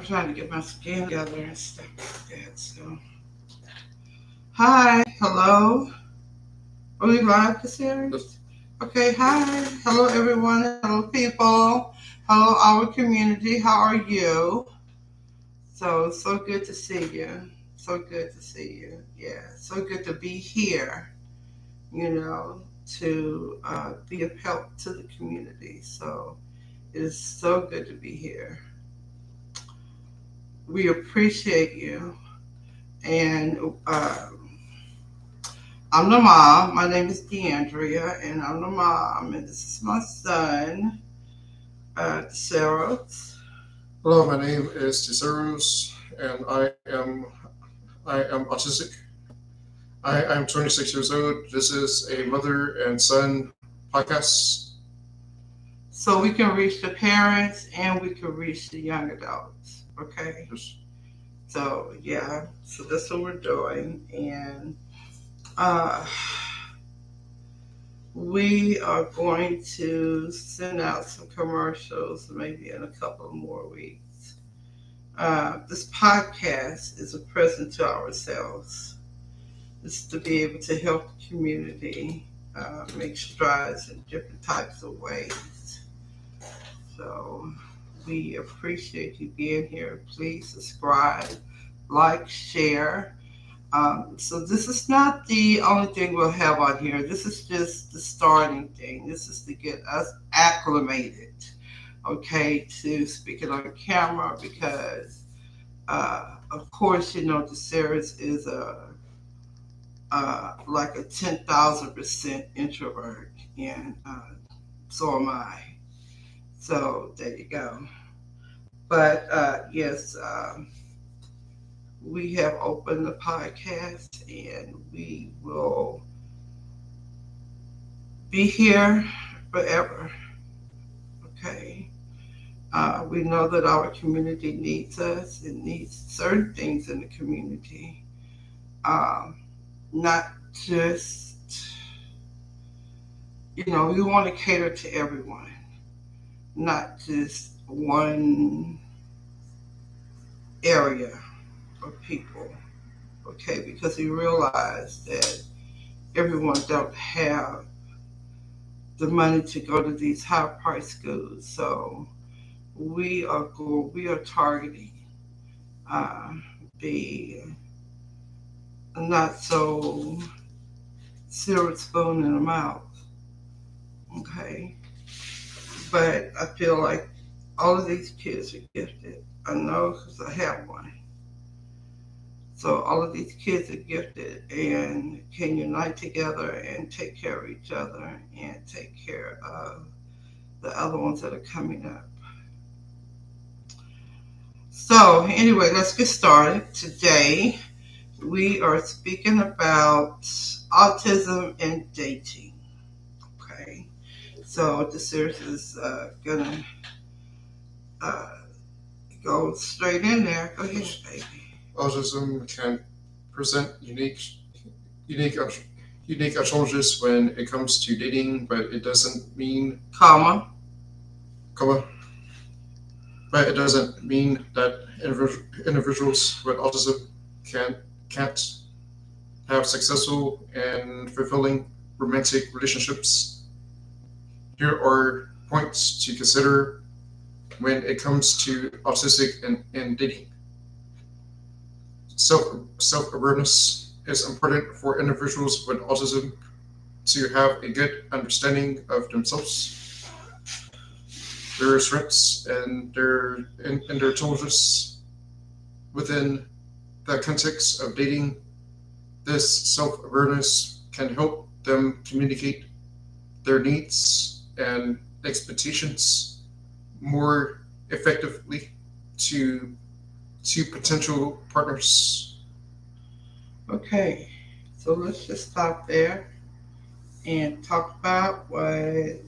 I'm trying to get my skin together and stuff like that. So, hi, hello. Are we live this series? Okay, hi, hello everyone, hello people, hello our community. How are you? So good to see you. So good to see you. Yeah, so good to be here. You know, to be of help to the community. So it is so good to be here. We appreciate you. And I'm the mom. My name is DeAndrea, and I'm the mom. And this is my son, Sarah. Hello, my name is Tiseros, and I am autistic. I'm 26 years old. This is a mother and son podcast. So we can reach the parents and we can reach the young adults. Okay. Yes. So yeah. So that's what we're doing, and uh, we are going to send out some commercials maybe in a couple of more weeks. This podcast is a present to ourselves. It's to be able to help the community make strides in different types of ways. So we appreciate you being here. Please subscribe, like, share. So this is not the only thing we'll have on here. This is just the starting thing. This is to get us acclimated, okay, to speaking on camera because, of course, you know, the series is like a 10,000% introvert, and so am I. So there you go. But yes, we have opened the podcast and we will be here forever. Okay. We know that our community needs us. It needs certain things in the community. Um, Not just, you know, we want to cater to everyone, not just one area of people. Okay. Because we realize that everyone don't have the money to go to these high price schools. So we are targeting uh, the not so silver spoon in the mouth. Okay, but I feel like all of these kids are gifted. I know because I have one. So all of these kids are gifted and can unite together and take care of each other and take care of the other ones that are coming up. So anyway, let's get started. Today we are speaking about autism and dating. Okay, so the series is gonna uh, go straight in there. Go ahead, baby. Autism can present unique, unique challenges when it comes to dating, but it doesn't mean, Comma. comma, but it doesn't mean that individuals with autism can't have successful and fulfilling romantic relationships. Here are points to consider when it comes to autistic and dating. Self awareness is important for individuals with autism to have a good understanding of themselves, their strengths, and their challenges within the context of dating. This self awareness can help them communicate their needs and expectations more effectively to potential partners. Okay, so let's just stop there and talk about what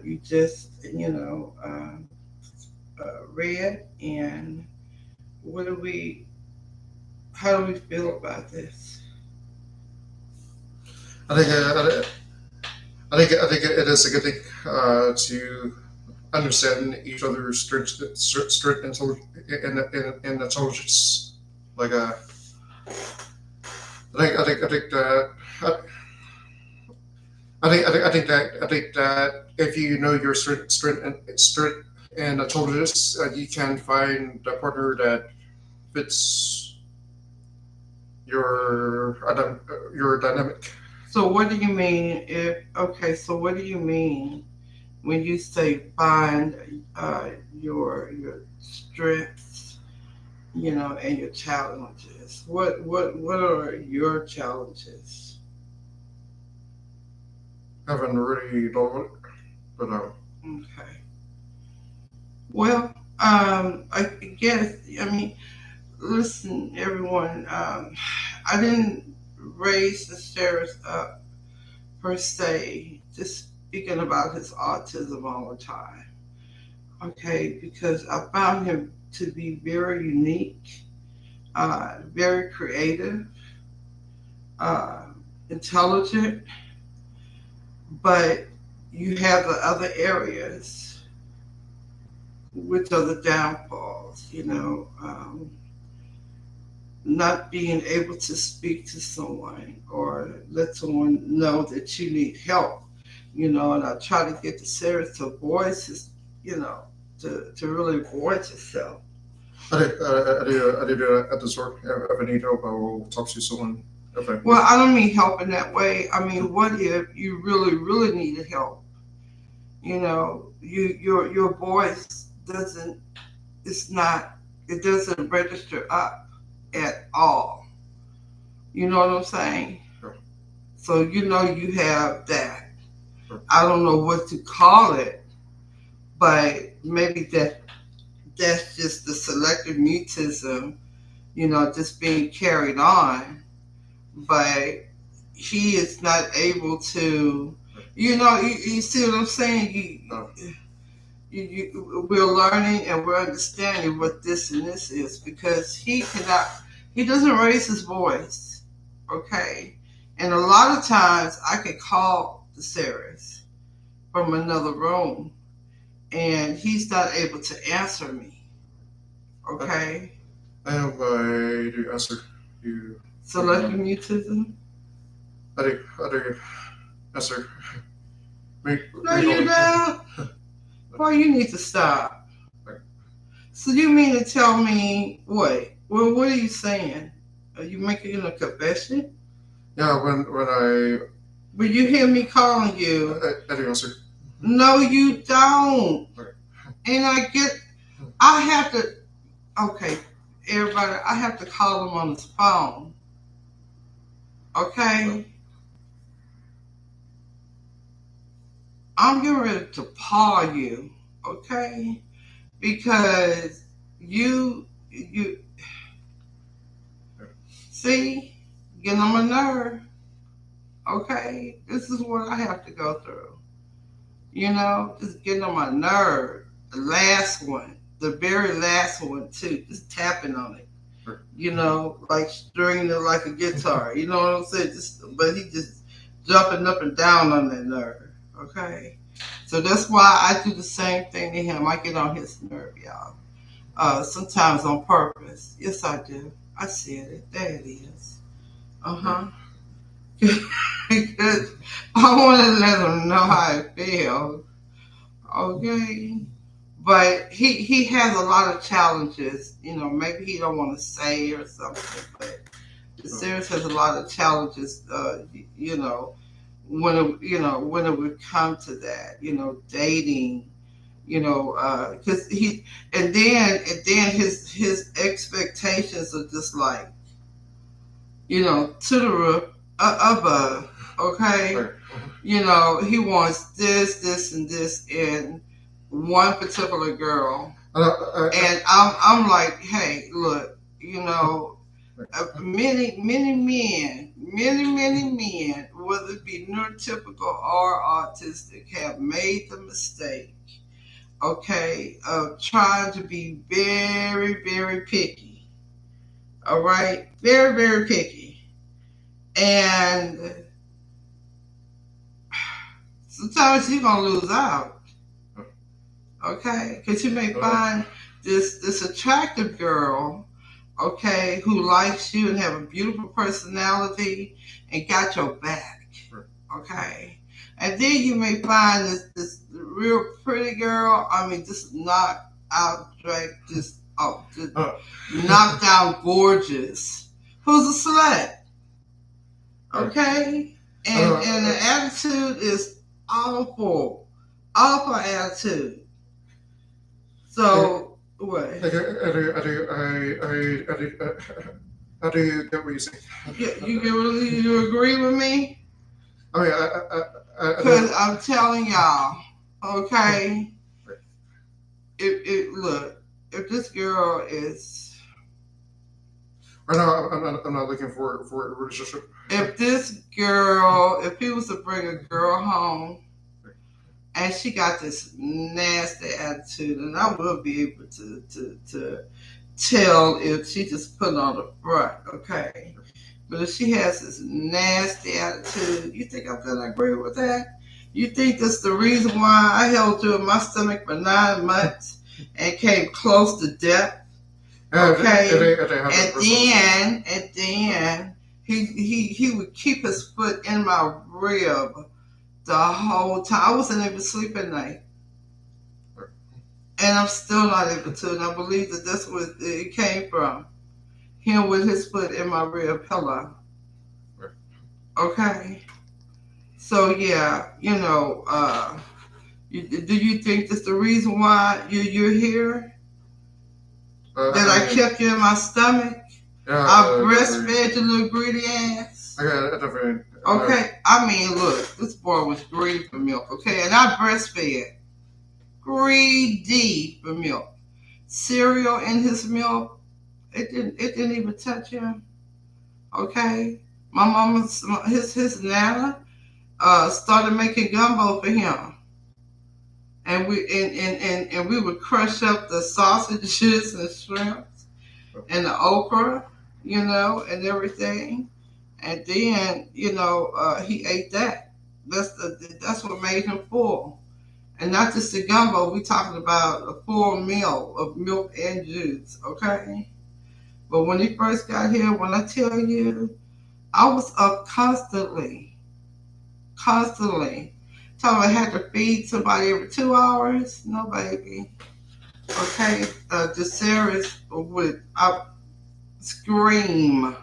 you just read and what do we how do we feel about this? I think I think it is a good thing to understanding each other's strength and intelligence. Like I think that I think that if you know your strength and intelligence, you can find a partner that fits your dynamic. So what do you mean if okay, so what do you mean when you say find your strengths, and your challenges? What are your challenges? Haven't really thought of it, but Okay. Well, I guess I mean, listen, everyone. I didn't raise the stairs up per se, just speaking about his autism all the time. Okay, because I found him to be very unique, very creative, uh, intelligent, but you have the other areas, which are the downfalls, not being able to speak to someone or let someone know that you need help, and I try to get the Sarah to voice his, to really voice itself. I did at the store. If I need help, I will talk to someone. Okay. Well, I don't mean help in that way. I mean, what if you really, really needed help? Your voice doesn't, it's not, it doesn't register up at all. You know what I'm saying? Sure. So you have that. Sure. I don't know what to call it, but maybe that's just the selective mutism, just being carried on. But he is not able to, you see what I'm saying? We're learning and we're understanding what this and this is because he doesn't raise his voice, okay? And a lot of times I can call the Ceres from another room and he's not able to answer me, okay? I have my answer. You. Selective mutism? I do answer. No, you don't. Boy, you need to stop. So you mean to tell me what? Well, what are you saying? Are you making a confession? Yeah, when I. But you hear me calling you. I do answer. No, you don't. Okay. And I have to, okay, everybody, I have to call him on his phone. Okay? I'm getting ready to paw you. Okay? Because you see, getting on my nerve. Okay? This is what I have to go through. Just getting on my nerve. The last one, the very last one too, just tapping on it. Like stringing it like a guitar. You know what I'm saying? But he just jumping up and down on that nerve. Okay? So that's why I do the same thing to him. I get on his nerve, y'all. Sometimes on purpose. Yes, I do. I said it. There it is. Uh-huh. Because I want to let him know how it feels. Okay? But he has a lot of challenges. Maybe he don't want to say or something, but the series has a lot of challenges. When it would come to that, dating, because and then his expectations are just like, to the roof, above. Okay, he wants this, and this, and one particular girl, and I'm like, hey, look, many men, whether it be neurotypical or autistic, have made the mistake, okay, of trying to be very, very picky. All right, very, very picky, and sometimes you're gonna lose out. Okay, because you may find this attractive girl, okay, who likes you and have a beautiful personality and got your back, okay. And then you may find this real pretty girl. I mean, just knocked out, like just knocked out, gorgeous. Who's a slut, okay? And the attitude is awful, awful attitude. So what? How do you get what you say? You agree with me? I mean, Because I'm telling y'all, okay. Look, if this girl is right now, I'm not looking for a relationship. If this girl, if he was to bring a girl home and she got this nasty attitude, and I will be able to tell if she just put on the front, okay? But if she has this nasty attitude, you think I'm gonna agree with that? You think that's the reason why I held you in my stomach for 9 months and came close to death? Okay, and then he would keep his foot in my rib the whole time. I wasn't able to sleep at night, and I'm still not able to. And I believe that that's what it came from. Him with his foot in my rib pillow. Okay, so yeah, do you think that's the reason why you're here? That I kept you in my stomach? I breastfed your little greedy ass. Okay, I mean, look, this boy was greedy for milk, okay, and I breastfed, greedy for milk. Cereal in his milk, it didn't even touch him. Okay, my mama, his nana, started making gumbo for him, and we would crush up the sausages and shrimps and the okra, and everything. And then, he ate that. That's what made him full. And not just the gumbo, we talking about a full meal of milk and juice, okay? But when he first got here, when I tell you, I was up constantly. Tell me I had to feed somebody every 2 hours. No, baby. Okay, DeSaris would scream.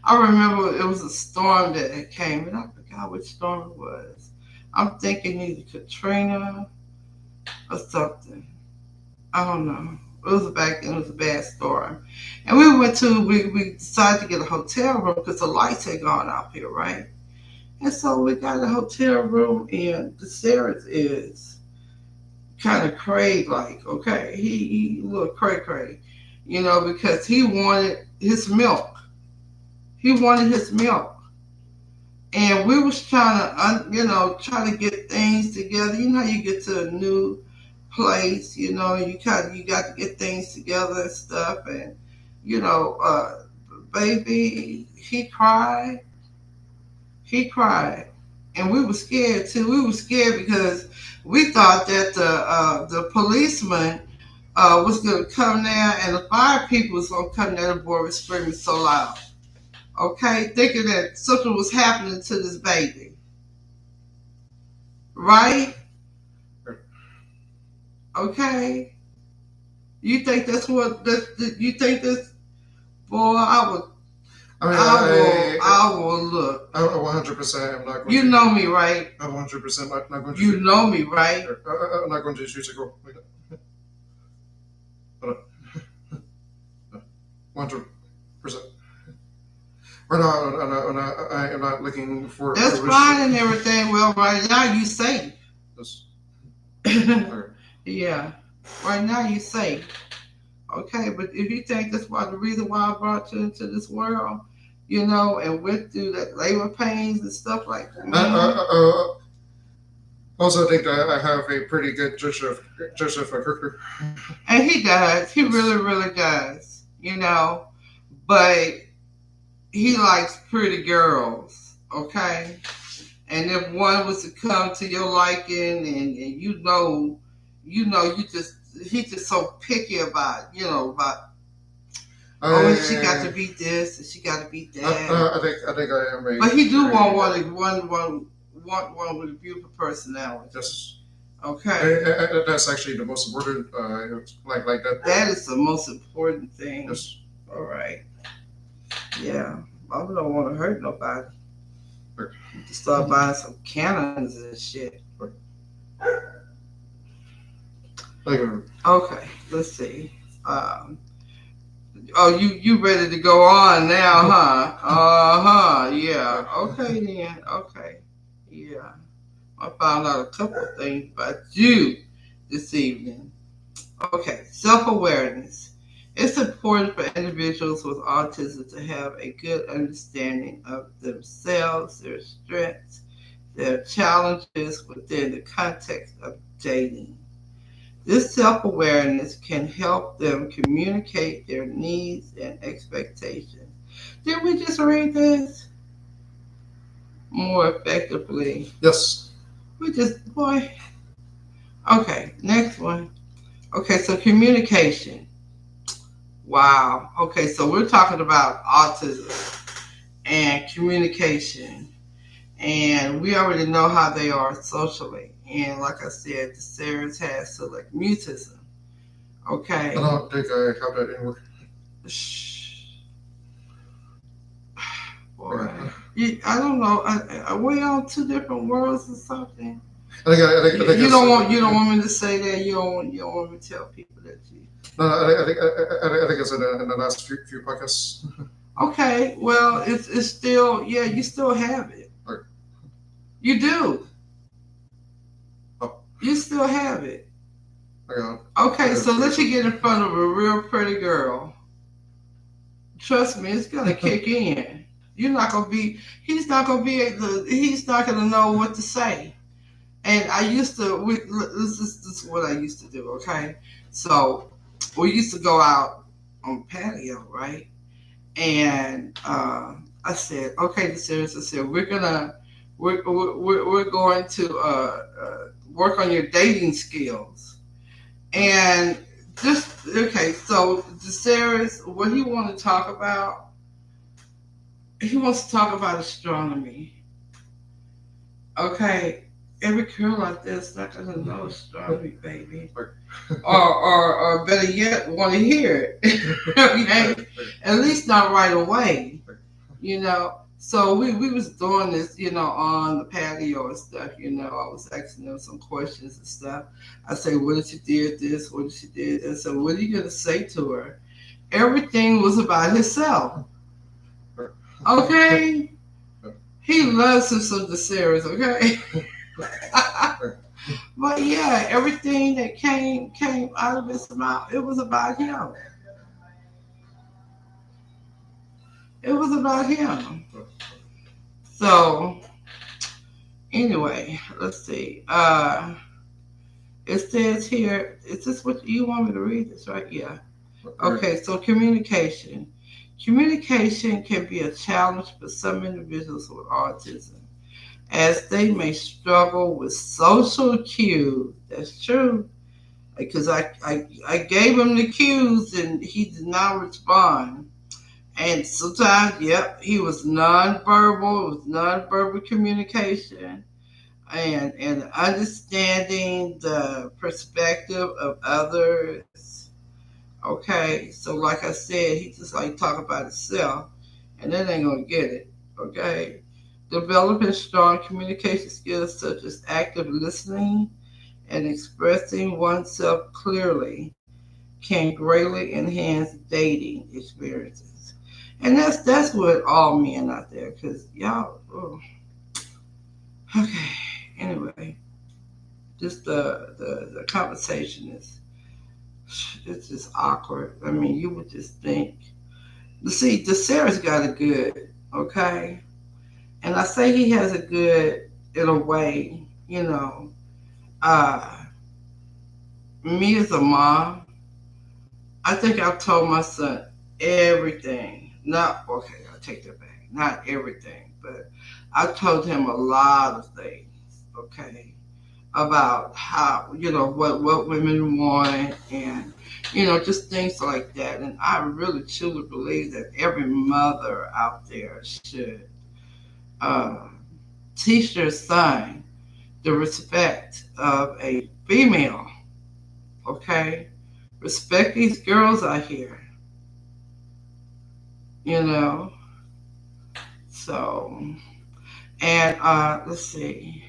I remember it was a storm that had came, and I forgot which storm it was. I'm thinking either Katrina or something. I don't know. It was back then. It was a bad storm, and we decided to get a hotel room because the lights had gone out here, right? And so we got a hotel room, and the Sarah's is kind of cray like, okay, he looked cray, because he wanted his milk. He wanted his milk. And we was trying to get things together. You know how you get to a new place, you got to get things together and stuff. And, baby, he cried. And we were scared too. We were scared because we thought that the policeman was going to come there and the fire people was going to come there. The boy was screaming so loud. Okay, thinking that something was happening to this baby. Right? Okay. You think that's what you think this? Boy, I will look. I 100% am not going to. You know me, right? I'm 100% not going to. You know me, right? I'm not going to shoot a girl. 100%. I am not looking for. That's fine and everything. Well, right now you safe. Yes. Yeah. Right now you safe. Okay, but if you think that's the reason why I brought you into this world, and went through that labor pains and stuff like that. Also, think that I have a pretty good judge of character. And he does. He really, really does. But he likes pretty girls. Okay. And if one was to come to your liking, and you just he's just so picky about about oh, and she got to I beat this and she got to beat I, that. And, I think I am but he do a want one with a beautiful personality. yes. Okay, That's actually the most important. Like that. that is the most important thing. Yes. All right, yeah. I don't want to hurt nobody. To start buying some cannons and shit. Like, Okay, let's see. Um, oh, you ready to go on now, huh? Yeah. Okay then. Okay. Yeah. I found out a couple of things about you this evening. Okay, self awareness. It's important for individuals with autism to have a good understanding of themselves, their strengths, their challenges within the context of dating. This self awareness can help them communicate their needs and expectations. Did we just read this? More effectively. yes. We just, boy. Okay, next one. Okay, so communication. Wow. Okay, so we're talking about autism and communication. And we already know how they are socially. And like I said, the Sarah's has select mutism. I Okay. don't think I have that anywhere. Shh, boy. Okay. I don't know. Are we on two different worlds or something? I think You it's don't want me to say that. You don't want me to tell people that you. no. I think it's in the last few podcasts. Okay. Well, it's still you still have it. Okay. You do. Oh, You still have it. okay. Okay. So let you get in front of a real pretty girl. Trust me, it's gonna kick in. You're not gonna be. He's not gonna be able. He's not gonna know what to say. And I used to. This is what I used to do. Okay, so we used to go out on patio, right? And I said, okay, the series. I said, we're going to work on your dating skills. And just okay, so the series, what he want to talk about? He wants to talk about astronomy. Okay, every girl out there is not gonna know astronomy, baby, or better yet, want to hear it. Okay, at least not right away. So we was doing this, on the patio and stuff. I was asking them some questions and stuff. I say, what did she did this? What did she did? And so, what are you gonna say to her? Everything was about himself. Okay, he loves him some the series. Okay. But yeah, everything that came out of his mouth, it was about him. It was about him. So anyway, let's see. It says here, is this what you want me to read this, right? Yeah. Okay, so communication. Communication can be a challenge for some individuals with autism, as they may struggle with social cues. That's true. Because I gave him the cues and he did not respond. And sometimes, yep, he was nonverbal. It was nonverbal communication and understanding the perspective of others. Okay, so like I said, he just like talk about himself, and that ain't gonna get it. Okay, developing strong communication skills such as active listening and expressing oneself clearly can greatly enhance dating experiences. And that's what all men out there, cause y'all. Oh, okay. Anyway, just the conversation is it's just awkward. I mean, you would just think. See, the Sarah's got a good, okay, and I say he has a good in a way. Uh, me as a mom, I think I've told my son everything. Not okay. I take that back. Not everything, but I told him a lot of things. Okay, about how, what women want, and just things like that. And I really truly believe that every mother out there should uh, teach their son the respect of a female. Okay, respect these girls out here. you know so, and let's see.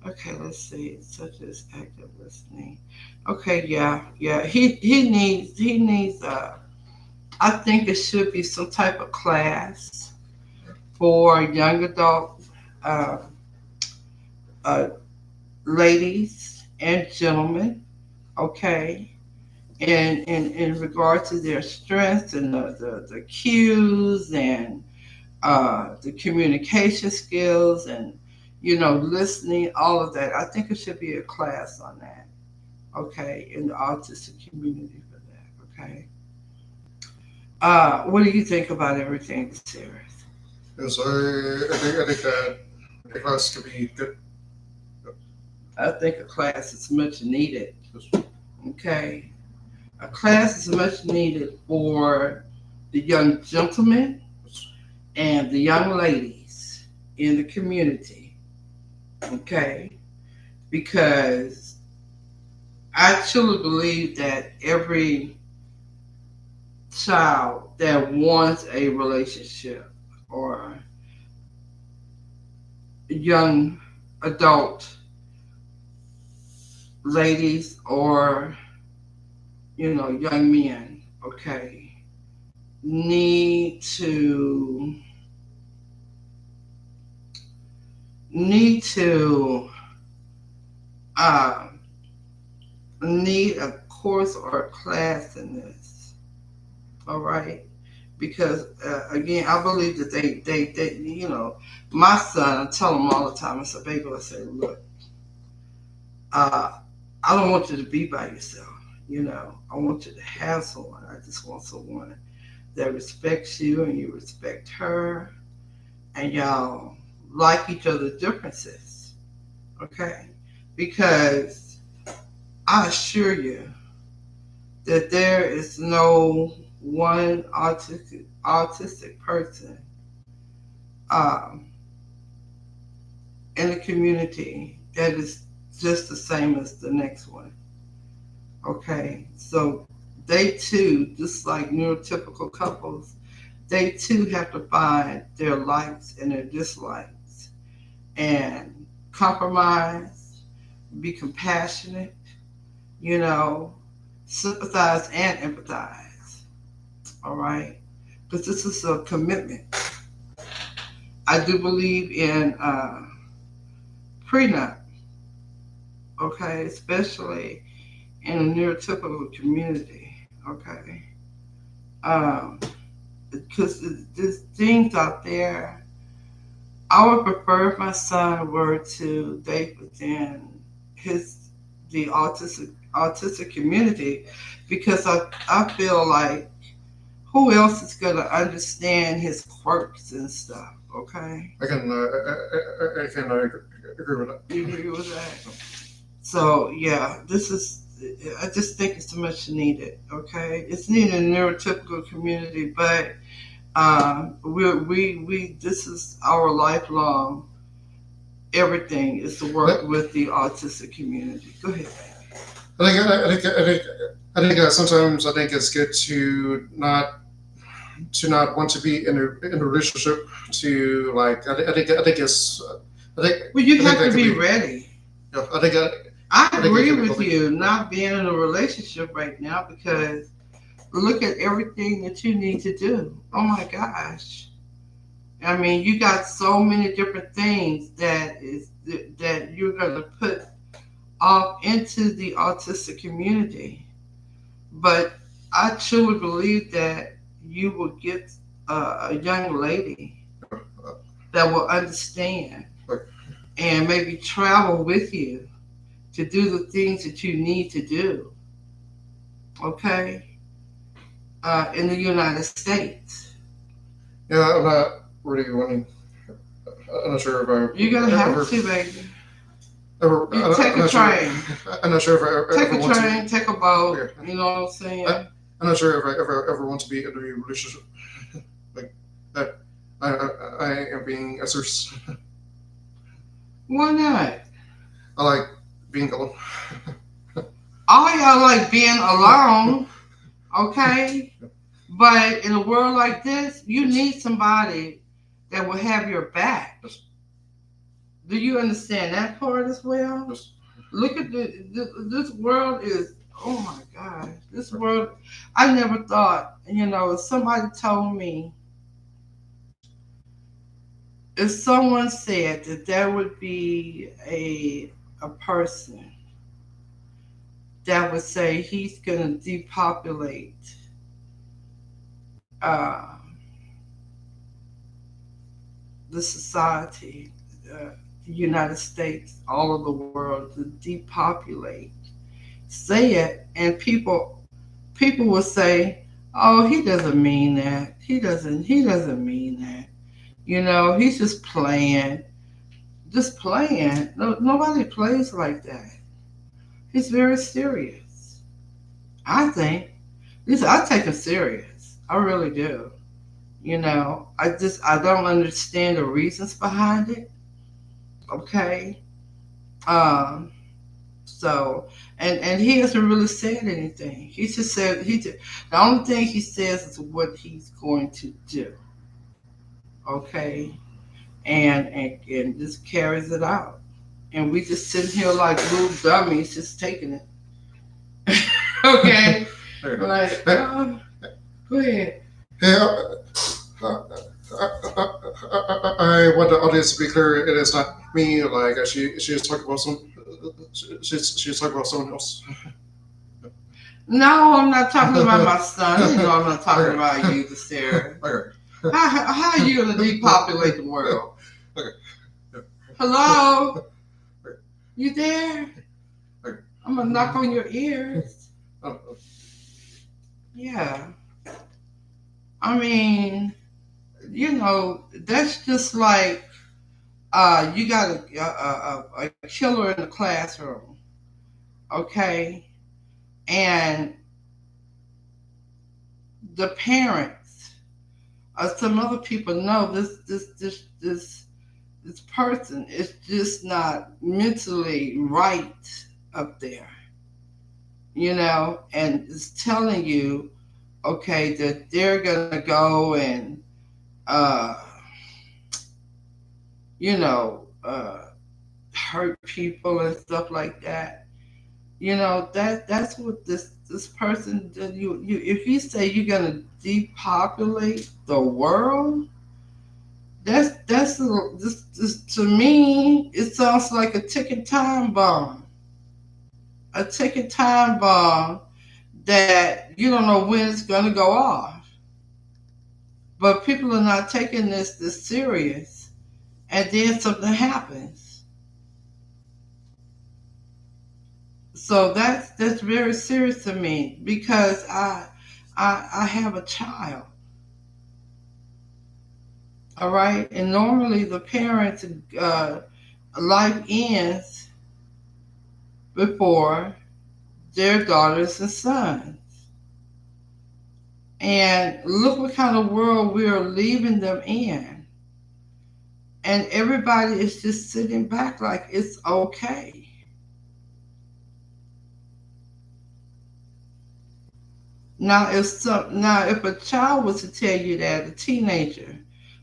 Okay, let's see, such as active listening. Okay, yeah, he needs I think it should be some type of class for young adult uh, uh, ladies and gentlemen, okay, in regard to their strengths and the cues and the communication skills and listening, all of that. I think it should be a class on that, okay, in the autistic community for that, okay. What do you think about everything, Sarah? Yes, I think that the class could be good. I think a class is much needed. Yes, Okay, a class is much needed for the young gentlemen yes, and the young ladies in the community. Okay, because I truly believe that every child that wants a relationship or young adult ladies or young men, okay, need to need to uh, need a course or a class in this. All right, because again, I believe that they my son, I tell him all the time. I say, baby, I say, look, uh, I don't want you to be by yourself. I want you to have someone. I just want someone that respects you and you respect her, and y'all like each other's differences. Okay, because I assure you that there is no one autistic person um, in the community that is just the same as the next one. Okay, so they too, just like neurotypical couples, they too have to find their likes and their dislikes and compromise, be compassionate, you know, sympathize and empathize. All right, because this is a commitment. I do believe in prenup, okay, especially in a neurotypical community, okay, because there's things out there. I would prefer if my son were to date within his the autistic community, because I feel like who else is gonna understand his quirks and stuff, okay? I can agree with that. You agree with that? So yeah, this is. I just think it's much needed. Okay, it's needed in the neurotypical community, but we this is our lifelong everything is to work But with the autistic community. Go ahead, baby. I think sometimes I think it's good to not want to be in a relationship to like I think it's I think Well, you I think have that to could be be ready. yeah I think I I think it agree could be with healthy. you not being in a relationship right now because look at everything that you need to do. Oh my gosh. I mean, you got so many different things that you're gonna put off into the autistic community. But I truly believe that you will get a young lady Uh, that will understand like and maybe travel with you to do the things that you need to do, okay, in the United States. yeah, I'm not really wanting. I'm not sure if You're I've going to have ever. to, baby. Ever, You take I'm a not sure. train, I'm not sure if I take ever a want to. train, take a boat. Okay, You know what I'm I, saying? I'm not sure if I ever want to be in a relationship like that. I am being asserts. Why not? I like being alone. All y'all like being alone, okay? But in a world like this, you need somebody that will have your back. Yes. Do you understand that part as well? Yes. Look at this world is, oh my God, this world, I never thought, if somebody told me, if someone said that there would be a person that would say he's going to depopulate the society, the United States, all of the world, to depopulate, say it, and people will say, "Oh, he doesn't mean that. He doesn't mean that. He's just playing, just playing." No, nobody plays like that. He's very serious. I think. This I take him serious. I really do. I don't understand the reasons behind it. Okay. Um. So, and he hasn't really said anything. He just said the only thing he says is what he's going to do. Okay. And just carries it out. And we just sitting here like little dummies, just taking it. Okay. Like, Hey, go ahead. hey, I want the audience to be clear. It is not me. Like she's talking about she's talking about someone else. No, I'm not talking about my son. You know, I'm not talking Okay. about you, the Sarah. Okay. How are you going to depopulate the world? Okay. Hello? You there? Okay. I'm going to knock on your ears. Oh, Yeah. I mean, that's just like you got a killer in the classroom, okay? And the parents or some other people know this person is just not mentally right up there, and it's telling you, okay, that they're gonna go and uh, you know, hurt people and stuff like that. That's what this person did. You if you say you're gonna depopulate the world, this to me it sounds like a ticking time bomb. A ticking time bomb that you don't know when it's gonna go off. But people are not taking this serious, and then something happens. So that's very serious to me because I have a child, all right, and normally the parents' life ends before their daughters and sons, and look what kind of world we are leaving them in, and everybody is just sitting back like it's okay. Now if a child was to tell you that, a teenager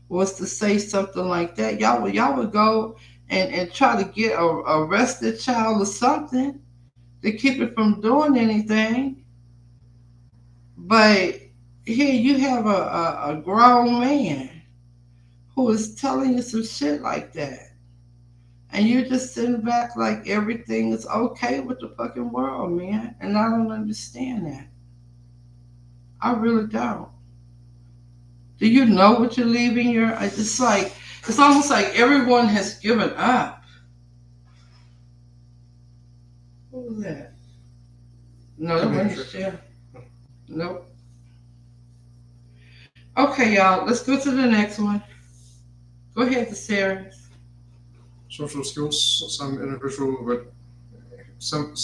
was to say something like that, y'all would go and try to get arrest the child or something to keep it from doing anything. But here you have a grown man who is telling you some shit like that. And you're just sitting back like everything is okay with the fucking world, man. And I don't understand that. I really don't. Do you know what you're leaving your? It's almost like everyone has given up. What was that? No, that wasn't Michelle. Nope. Okay, y'all. Let's go to the next one. Go ahead, the series. social skills. Some Speak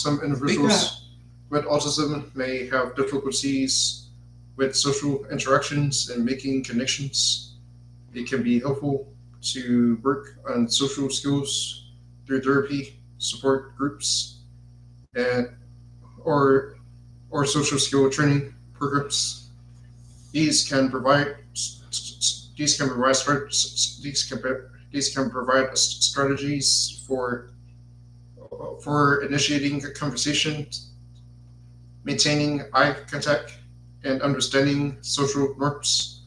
up. individuals with autism may have difficulties with social interactions and making connections. It can be helpful to work on social skills through therapy, support groups, and or or social skill training programs. These can provide these can provide these can provide strategies for initiating a conversation, maintaining eye contact, and understanding social norms.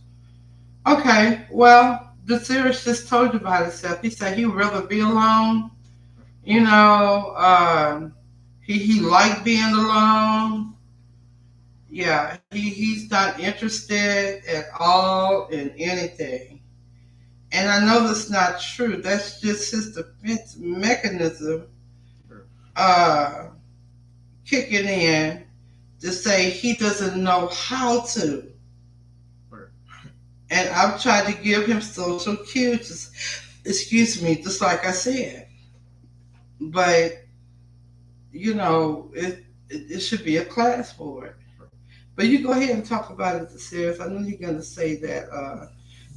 Okay, well, the series just told you about itself. He said he'd rather be alone. You know, he liked being alone. Yeah, he's not interested at all in anything. And I know that's not true. That's just his defense mechanism uh, kicking in to say he doesn't know how to. And I've tried to give him social cues, excuse me, just like I said. But, it should be a class for it. But you go ahead and talk about it, serious. I know you're going to say that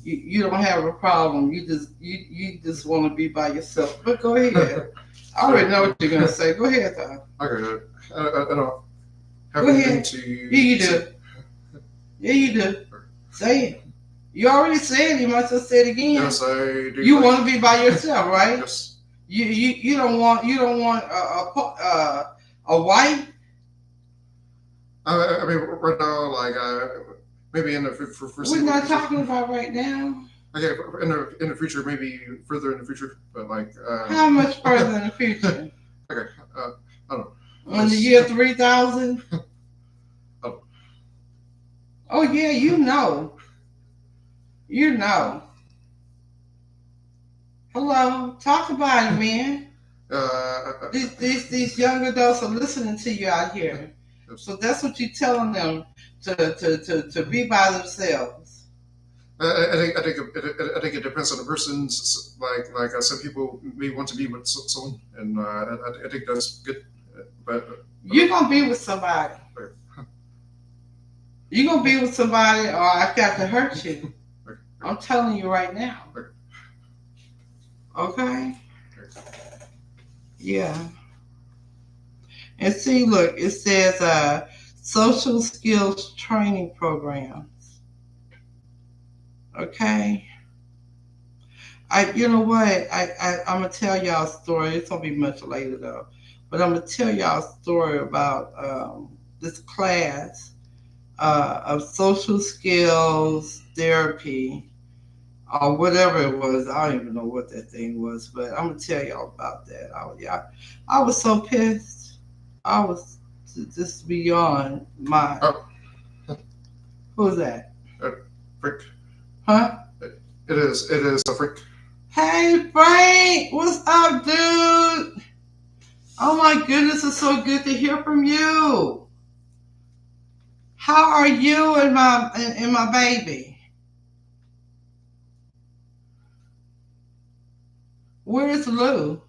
you don't have a problem. You just want to be by yourself. But go ahead. I already know what you're going to say. Go ahead, though. Okay, I don't have Go anything ahead. to. Yeah, you do. Yeah, you do. Say it. You already said it. You might as well say it again. Yes, I do. You want to be by yourself, right? Yes. You don't want a wife. I mean, right now, like maybe in the We're not talking about right now. Okay, in the future, maybe further in the future, but like. How much further in the future? Okay, I don't know. In the year 3000? Oh. Oh yeah, you know. You know. Hello, talk about it, man. These young adults are listening to you out here. So that's what you're telling them to be by themselves. I think it depends on the person. Like some people may want to be with someone, and I think that's good. But you're gonna be with somebody. You're gonna be with somebody, or I've got to hurt you. I'm telling you right now. Okay. Yeah. And see, look, it says social skills training programs. Okay. You know what? I'm gonna tell y'all a story. It's gonna be much later though, but I'm gonna tell y'all a story about this class of social skills therapy or whatever it was. I don't even know what that thing was, but I'm gonna tell y'all about that. I was so pissed. I was just beyond my. Oh. Who's that? Frank. Huh? It is a Frank. Hey Frank, what's up, dude? Oh my goodness, it's so good to hear from you. How are you and my baby? Where's Lou?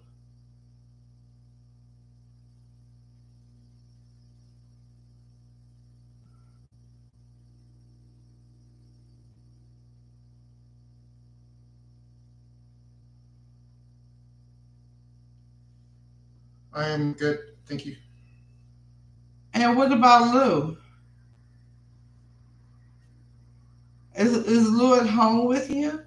I am good, thank you. And what about Lou? Is Lou at home with you?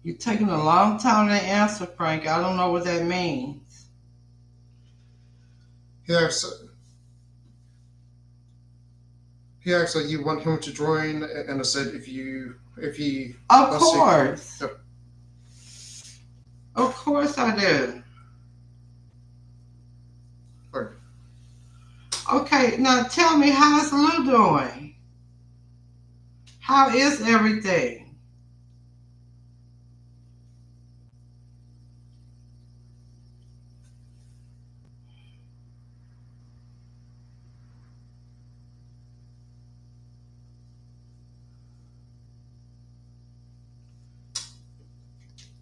You're taking a long time to answer, Frank. I don't know what that means. He asked that you want him to join, and I said if he. Of course. Yep. Of course I do. Right. Okay, now tell me, how's Lou doing? How is everything?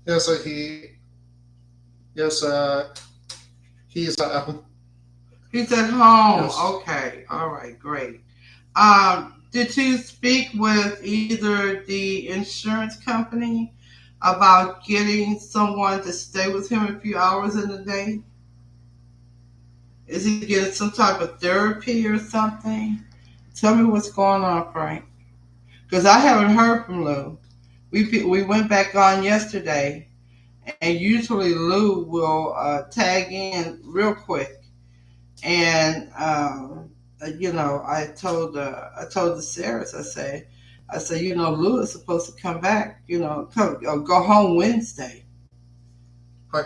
Yes, yes, he's at home. He's at home. Yes, Okay, all right, great. Did you speak with either the insurance company about getting someone to stay with him a few hours in the day? Is he getting some type of therapy or something? Tell me what's going on, Frank. Because I haven't heard from Lou. We went back on yesterday, and usually Lou will tag in real quick. And I told the Sarahs, I say, Lou is supposed to come back, go home Wednesday. hi,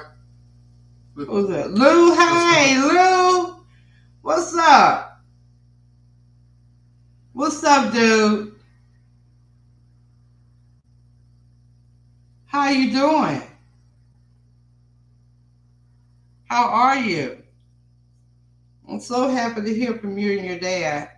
Luke. Who's that? Lou, Yes, hey, Lou, what's up? What's up, dude? How you doing? How are you? I'm so happy to hear from you and your dad.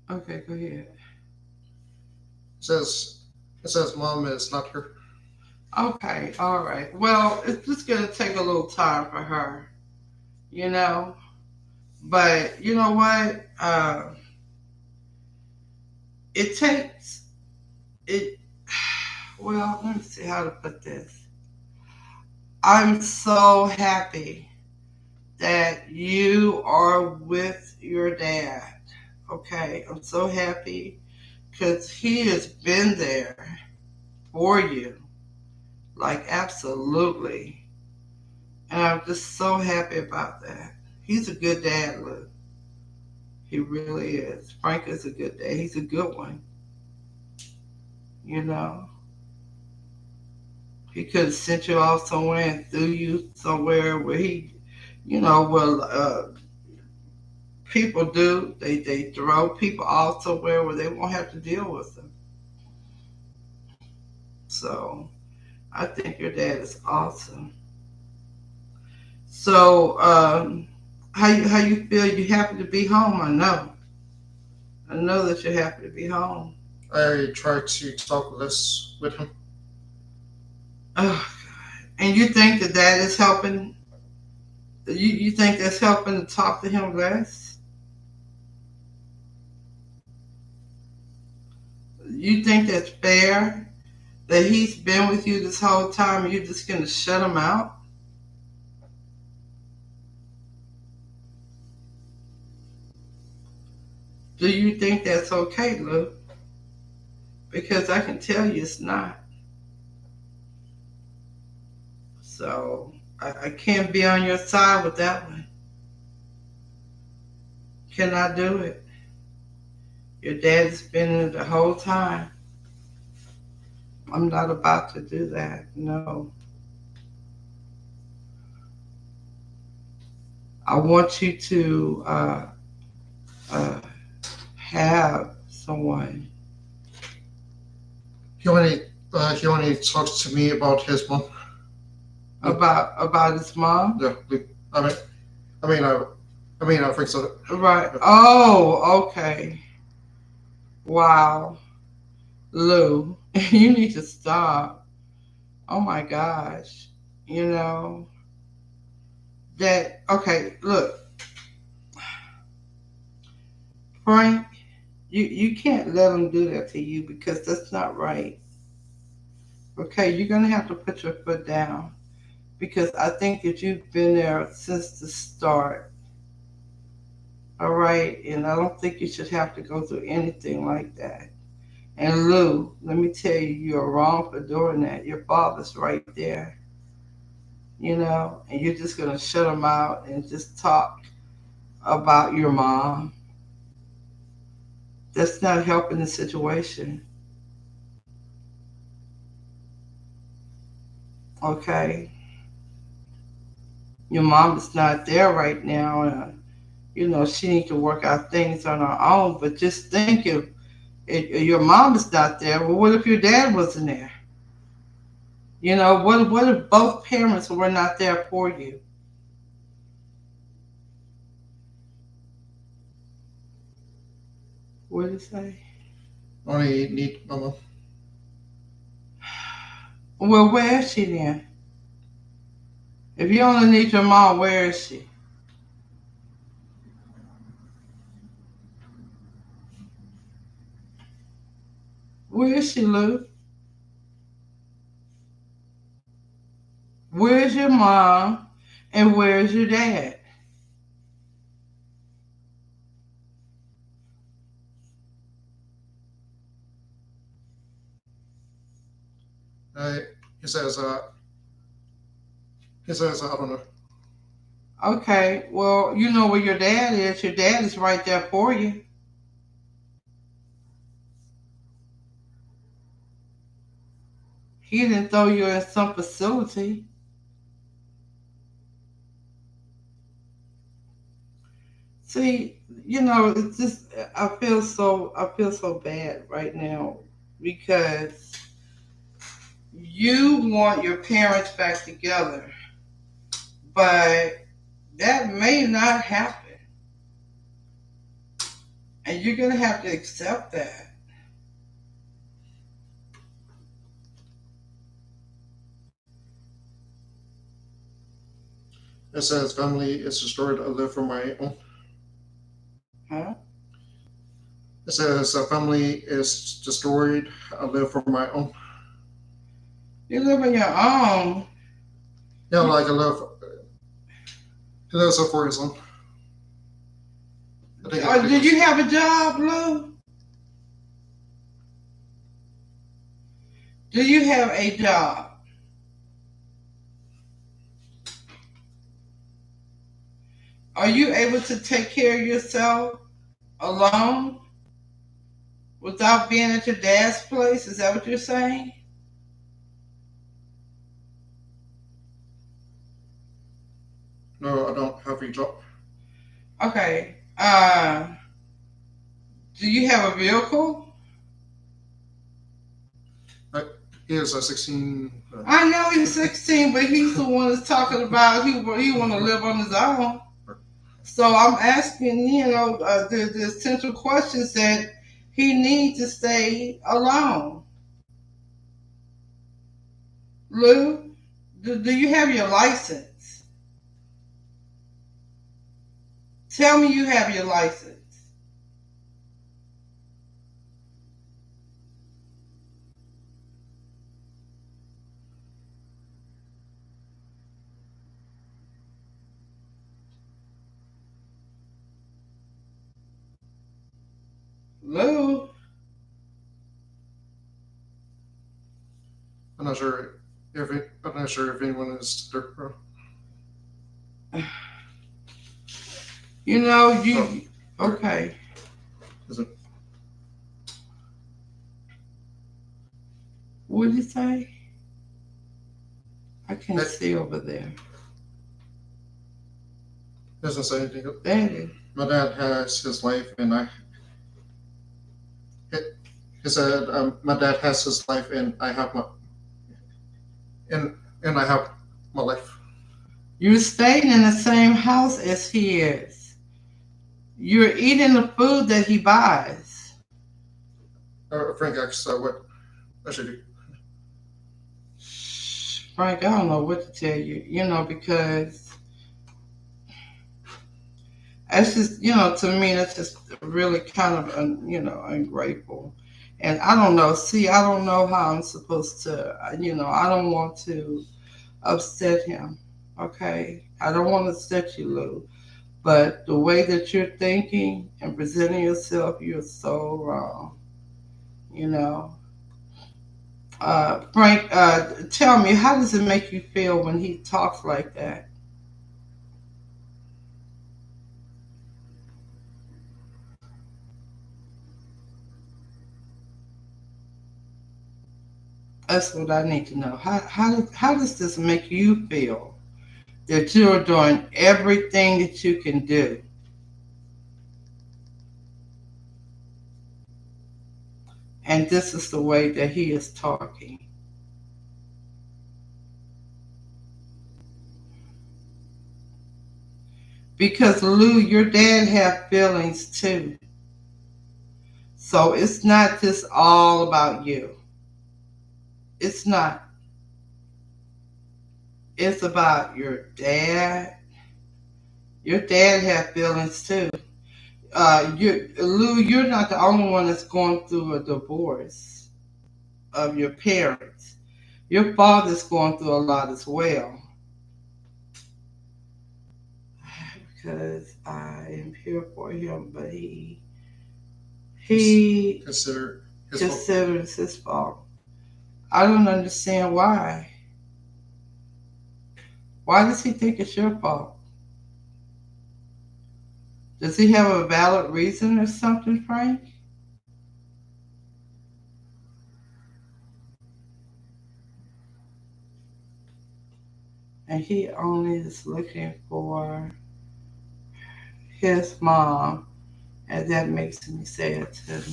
Okay, go ahead. it says it says mom is not here. Okay, all right. Well, it's just gonna take a little time for her, you know. But you know what? It takes it. Well, let me see how to put this. I'm so happy that you are with your dad. Okay, I'm so happy because he has been there for you, like absolutely. And I'm just so happy about that. He's a good dad, Luke. He really is. Frank is a good dad. He's a good one. You know, he could have sent you off somewhere and threw you somewhere where people do. They throw people off somewhere where they won't have to deal with them. So I think your dad is awesome. So how you feel? You happy to be home? I know that you're happy to be home. I try to talk less with him. Oh, and you think that is helping? You think that's helping to talk to him less? You think that's fair that he's been with you this whole time and you're just gonna shut him out? Do you think that's okay, Lou? Because I can tell you it's not. So I can't be on your side with that one. Cannot do it. Your dad's been in it the whole time. I'm not about to do that. No. I want you to uh, have someone He only talks to me about his mom. Luke. about his mom. Yeah, Luke. I mean, I, I think so. Right. Yeah. Oh, okay. Wow. Lou, you need to stop. Oh my gosh. You know, okay, look, Frank, you can't let him do that to you because that's not right. Okay, you're going to have to put your foot down because I think that you've been there since the start. All right, and I don't think you should have to go through anything like that. And Lou, let me tell you, you're wrong for doing that. Your father's right there. and you're just going to shut them out and just talk about your mom. That's not helping the situation, okay? Your mom is not there right now. She needs to work out things on her own, but just think if your mom is not there, well, what if your dad wasn't there? What if both parents were not there for you? What did it say? Only need mama. Well, where is she then? If you only need your mom, where is she? Where is she, Lou? Where's your mom and where's your dad? Uh, he says, uh, he says, I don't know. Okay, well, you know where your dad is. Your dad is right there for you. He didn't throw you in some facility. See, it's just I feel so bad right now because you want your parents back together, but that may not happen, and you're gonna have to accept that. It says, family is destroyed. I live for my own. Huh? It says, family is destroyed. I live for my own. You live on your own. Yeah, You, like he lives for his own. I think did it's, you have a job, Lou? Do you have a job? Are you able to take care of yourself alone without being at your dad's place? Is that what you're saying? no, I don't have a job. Okay. Do you have a vehicle? I, he is 16. I know he's 16, but he's the one that's talking about he want to live on his own. So I'm asking, the essential questions that he needs to stay alone. Lou, do you have your license? Tell me you have your license. Lou, I'm not sure I'm not sure if anyone is there. Oh, you there okay. is it. What did you say? I can't It see over there. doesn't say anything. There it is. My dad has his life, and he said, my dad has his life, and I have my life. You're staying in the same house as he is. You're eating the food that he buys. Frank asked, what I should do. Frank, I don't know what to tell you, because that's just, to me, that's just really kind of, ungrateful. And I don't know. See, I don't know how I'm supposed to, I don't want to upset him. Okay? I don't want to upset you, Lou. But the way that you're thinking and presenting yourself, you're so wrong. You know, Frank, tell me, how does it make you feel when he talks like that? That's what I need to know. How does this make you feel that you're doing everything that you can do, and this is the way that he is talking? Because Lou, your dad have feelings too. So it's not just all about you. It's not. It's about your dad. Your dad have feelings too. Lou, you're not the only one that's going through a divorce of your parents. Your father's going through a lot as well. Because I am here for him, but he Consider his fault. considers his fault. I don't understand why. Why does he think it's your fault? Does he have a valid reason or something, Frank? And he only is looking for his mom, and that makes me sad too.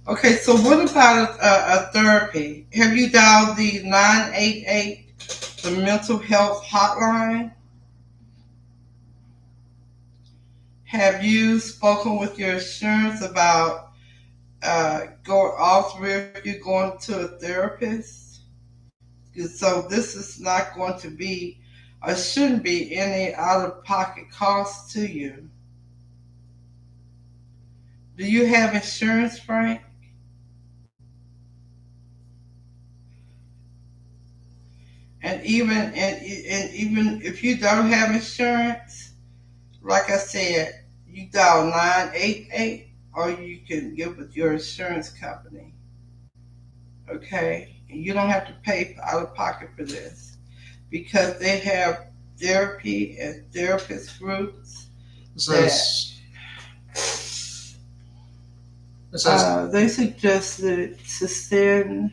Okay, so what about a therapy? Have you dialed the 988, the mental health hotline? Have you spoken with your insurance about all three of you going to a therapist? So this is not going to be, or shouldn't be, any out of pocket costs to you. Do you have insurance, Frank? And even if you don't have insurance, like I said, you dial 988, or you can get with your insurance company. Okay, and you don't have to pay out of pocket for this because they have therapy and therapist groups It that says it says they suggested to send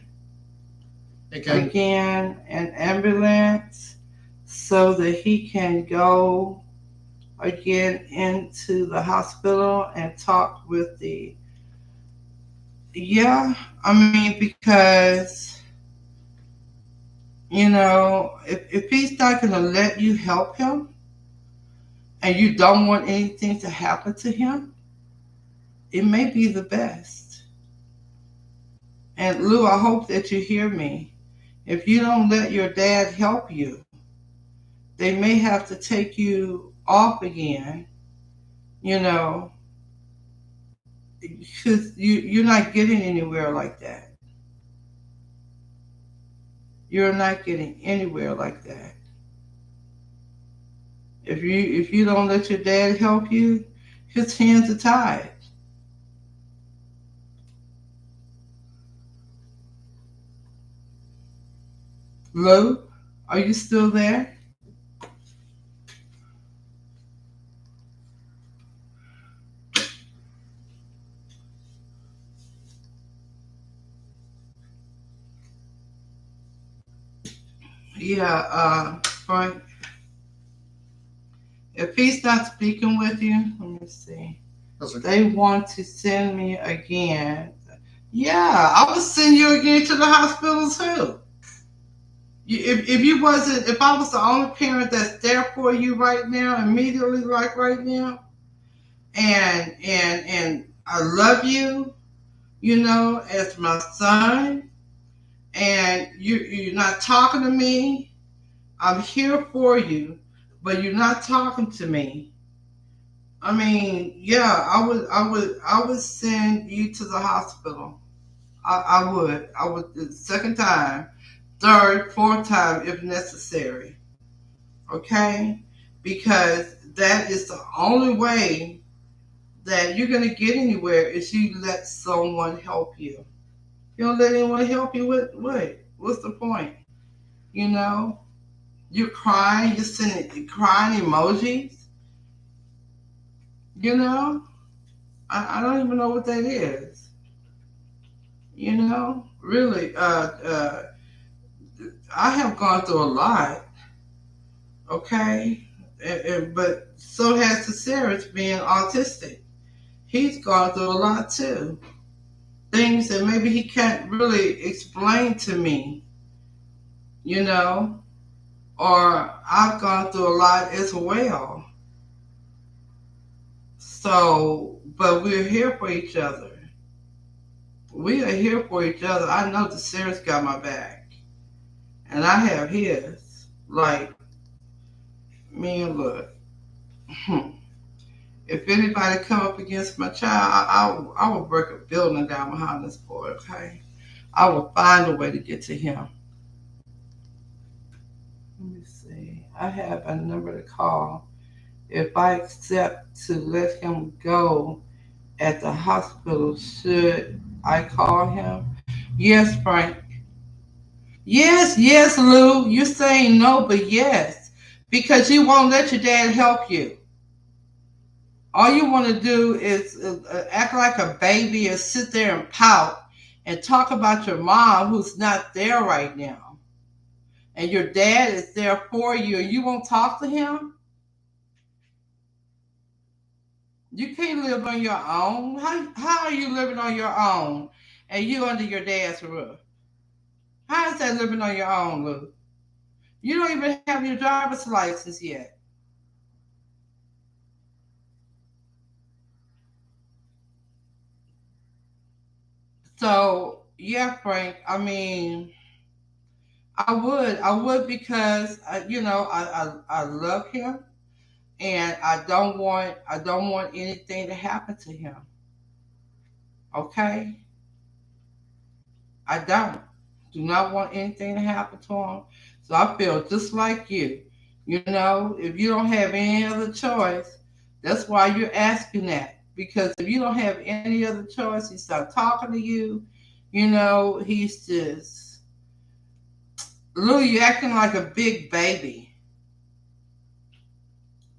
again. again an ambulance so that he can go again into the hospital and talk with the, yeah, I mean, because if he's not going to let you help him and you don't want anything to happen to him, it may be the best. And Lou, I hope that you hear me. If you don't let your dad help you, they may have to take you off again, you know, because you're not getting anywhere like that. You're not getting anywhere like that. If you don't let your dad help you, his hands are tied. Lou, are you still there? Yeah, Frank. If he's not speaking with you, let me see. That's okay. They want to send me again. Yeah, I would send you again to the hospital too. If you wasn't, if I was the only parent that's there for you right now, immediately, like right now, and I love you, as my son, and you're not talking to me. I'm here for you, but you're not talking to me. I mean, yeah, I would send you to the hospital. I would the second time, third, fourth time if necessary. Okay, because that is the only way that you're gonna get anywhere is you let someone help you. You don't let anyone help you with what? What's the point? You know, you're crying, you're sending crying emojis. You know, I don't even know what that is. You know, really, I have gone through a lot. Okay, but so has Caceres being autistic. He's gone through a lot too. Things that maybe he can't really explain to me. You know, or I've gone through a lot as well. So, but we're here for each other. We are here for each other. I know the Sarah's got my back, and I have his. Like, man, look, if anybody come up against my child, I will break a building down behind this boy. Okay, I will find a way to get to him. Let me see. I have a number to call. If I accept to let him go at the hospital, should I call him? Yes, Frank. Yes, yes, Lou. You're saying no, but yes. Because you won't let your dad help you. All you want to do is act like a baby and sit there and pout and talk about your mom who's not there right now. And your dad is there for you and you won't talk to him? You can't live on your own. How are you living on your own and you under your dad's roof? How is that living on your own, Lou? You don't even have your driver's license yet. So yeah, Frank. I mean, I would because I love him, and I don't want anything to happen to him. Okay, I don't. Do not want anything to happen to him. So I feel just like you. You know, if you don't have any other choice, that's why you're asking that. Because if you don't have any other choice, he start talking to you. You know, he's just Lou. You acting like a big baby.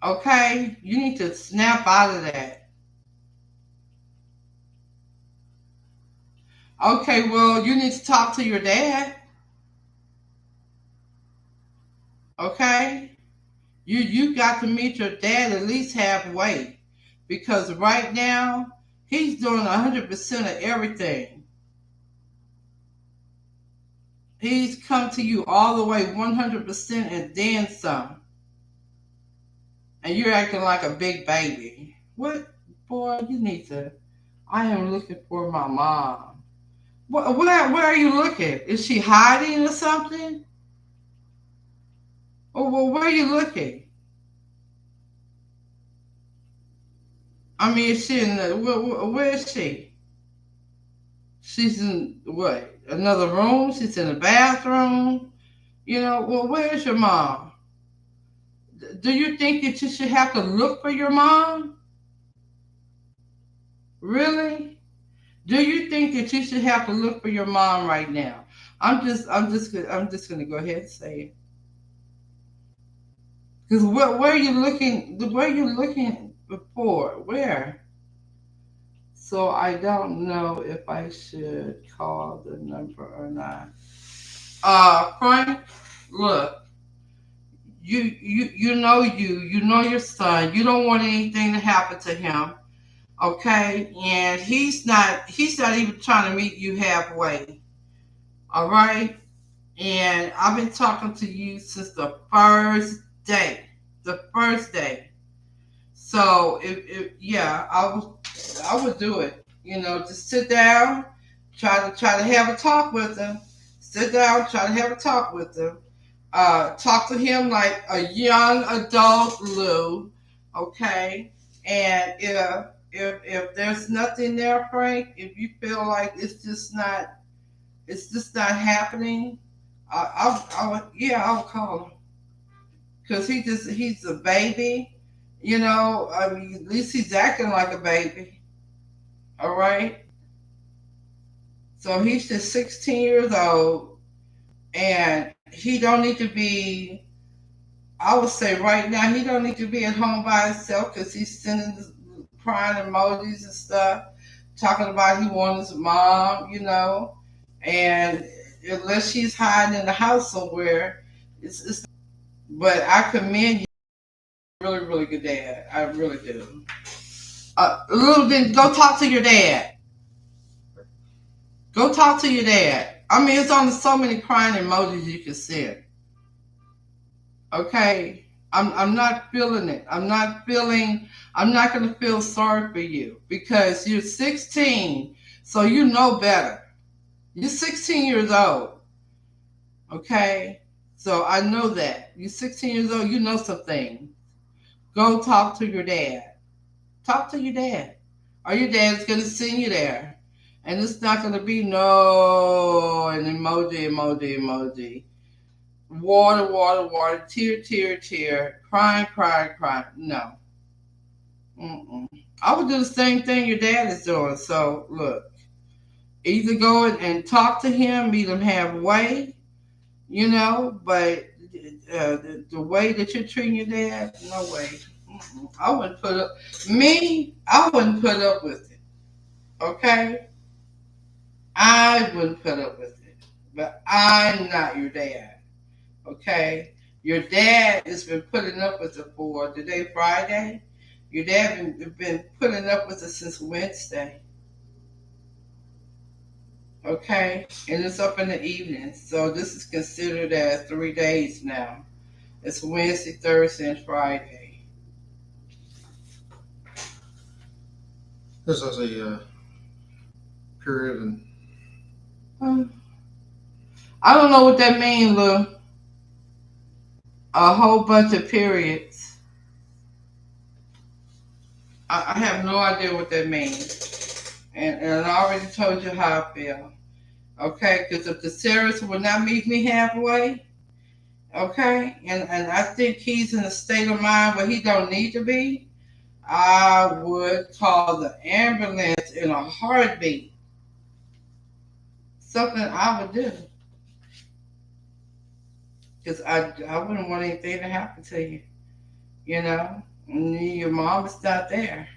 Okay, you need to snap out of that. Okay, well, you need to talk to your dad. Okay, you got to meet your dad at least halfway, because right now he's doing 100% of everything. He's come to you all the way 100% and then some, and you're acting like a big baby. What, boy? You need to. I am looking for my mom. Where are you looking? Is she hiding or something? Or well, where are you looking? I mean, is she in the, where is she? She's in what? Another room? She's in the bathroom? You know, well, where's your mom? Do you think that you should have to look for your mom? Really? Do you think that you should have to look for your mom right now? I'm just gonna go ahead and say it. Because where are you looking? Where are you looking for? Where? So I don't know if I should call the number or not. Frank, look, you know your son. You don't want anything to happen to him, okay? And he's not even trying to meet you halfway, all right? And I've been talking to you since the first day, the first day. So if yeah, I would do it. You know, just sit down, try to have a talk with him. Sit down, try to have a talk with him. Talk to him like a young adult Lou, okay? And if there's nothing there, Frank, if you feel like it's just not happening, I'll call him because he's a baby, you know. I mean, at least he's acting like a baby, all right. So he's just 16 years old, and he don't need to be. I would say right now he don't need to be at home by himself because he's sending crying emojis and stuff, talking about he wants his mom, and unless she's hiding in the house somewhere, it's. But I commend you, really, really good dad. I really do. A little bit. Go talk to your dad. Go talk to your dad. I mean, it's only so many crying emojis you can send. Okay, I'm not feeling it. I'm not feeling. I'm not gonna feel sorry for you because you're 16, so you know better. You're 16 years old. Okay, so I know that you're 16 years old. You know something. Go talk to your dad. Talk to your dad, or your dad's gonna send you there, and it's not gonna be no an emoji, emoji, emoji. Water, water, water, tear, tear, tear, crying, crying, crying. No. Mm-mm. I would do the same thing your dad is doing. So, look, either go and talk to him, meet him halfway, but the way that you're treating your dad, no way. Mm-mm. I wouldn't put up, I wouldn't put up with it. Okay? I wouldn't put up with it. But I'm not your dad. Okay? Your dad has been putting up with it for today, Friday. Your dad been putting up with it since Wednesday. Okay? And it's up in the evening. So this is considered as 3 days now. It's Wednesday, Thursday, and Friday. This is a period, and Um, I don't know what that means, Lou. A whole bunch of periods. I have no idea what that means. And I already told you how I feel. Okay? Because if the Sarahs will not meet me halfway, okay, and I think he's in a state of mind where he don't need to be, I would call the ambulance in a heartbeat. Something I would do. Because I wouldn't want anything to happen to you, And your mom is not there.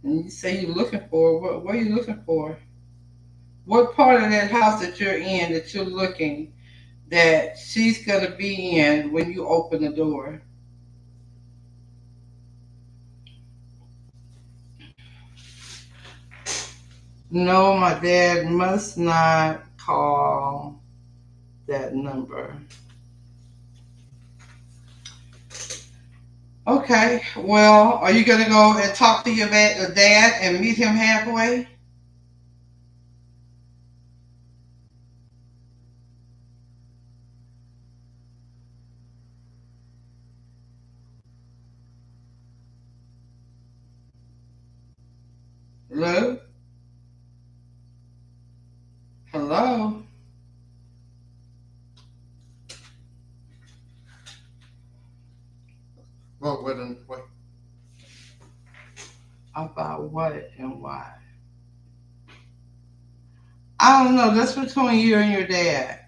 And you say you're looking for her. What are you looking for? What part of that house that you're in that you're looking that she's going to be in when you open the door? No, my dad must not call that number. Okay, well, are you going to go and talk to your dad and meet him halfway? Hello? Hello? well, when and why. About what and why? I don't know. That's between you and your dad.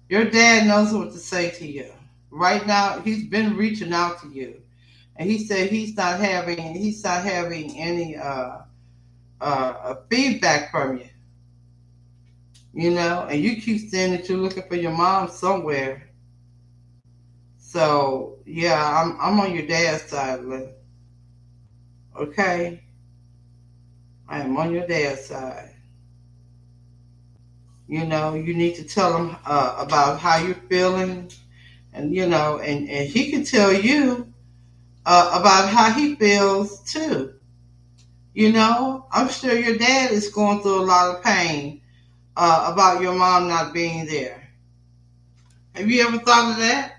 Your dad knows what to say to you. Right now, he's been reaching out to you, and he said he's not having any feedback from you. And you keep saying that you're looking for your mom somewhere. So yeah, I'm on your dad's side, Lynn. Okay, I am on your dad's side. You need to tell him about how you're feeling, and he can tell you about how he feels too. I'm sure your dad is going through a lot of pain about your mom not being there. Have you ever thought of that?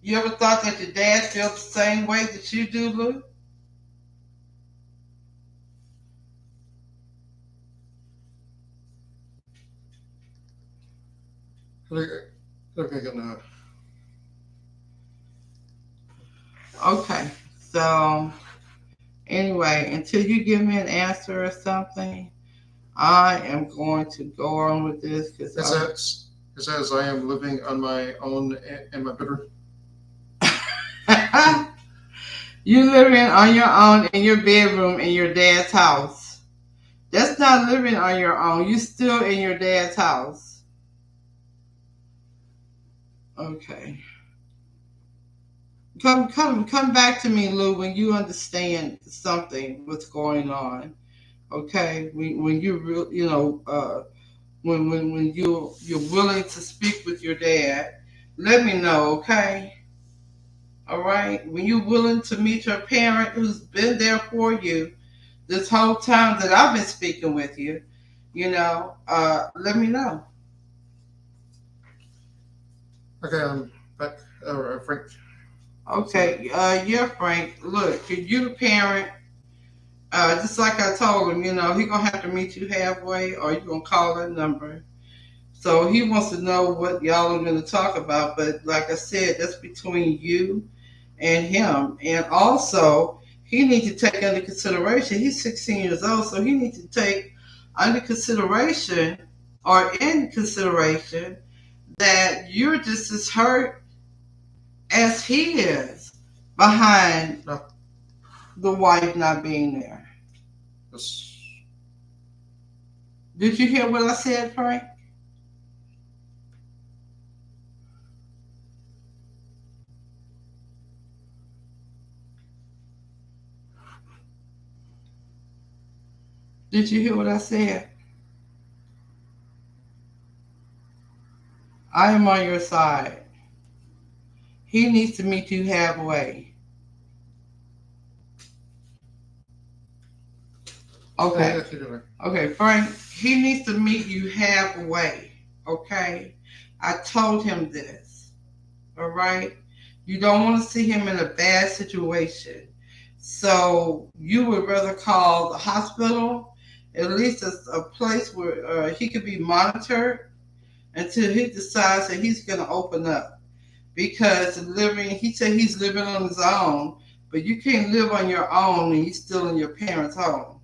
You ever thought that your dad feels the same way that you do, Lou? Look again. Okay, so anyway, until you give me an answer or something, I am going to go on with this because It says, it says I am living on my own in my bedroom. I'm. You living on your own in your bedroom in your dad's house. That's not living on your own. You still in your dad's house. Okay. Come back to me, Lou, when you understand something, what's going on. Okay? When you when you're willing to speak with your dad, let me know, okay? All right? When you're willing to meet your parent who's been there for you this whole time that I've been speaking with you, let me know. Okay, I'm back. Frank. So, Okay, yeah, Frank. Look, you the parent. Just like I told him, he gonna have to meet you halfway, or you gonna call that number. So he wants to know what y'all are gonna talk about. But like I said, that's between you and him. And also, he needs to take under consideration. He's 16 years old, so he needs to take under consideration or in consideration that you're just as hurt as he is behind no, the wife not being there. this, Did you hear what I said, Frank? Did you hear what I said? I am on your side. He needs to meet you halfway. yeah, Okay. keep it there. Okay, Frank, he needs to meet you halfway. Okay? I told him this. All right? You don't want to see him in a bad situation. So you would rather call the hospital, at least a place where he could be monitored until he decides that he's going to open up. Because he said he's living on his own, but you can't live on your own and you're still in your parents' home.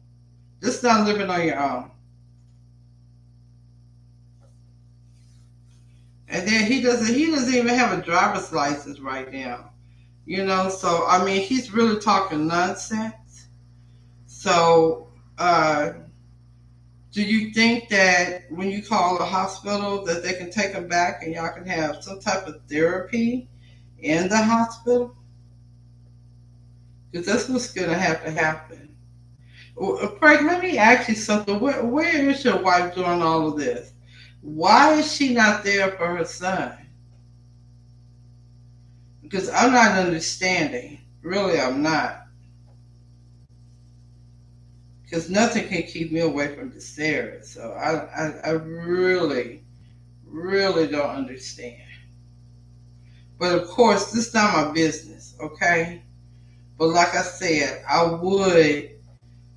This is not living on your own. And then he doesn't even have a driver's license right now. So I mean he's really talking nonsense. So do you think that when you call a hospital that they can take him back and y'all can have some type of therapy in the hospital? Because that's what's going to have to happen. Frank, let me ask you something. Where is your wife doing all of this? Why is she not there for her son? Because I'm not understanding. Really, I'm not. Because nothing can keep me away from the stairs. So I really, really don't understand. But of course, this is not my business, okay? But like I said, I would,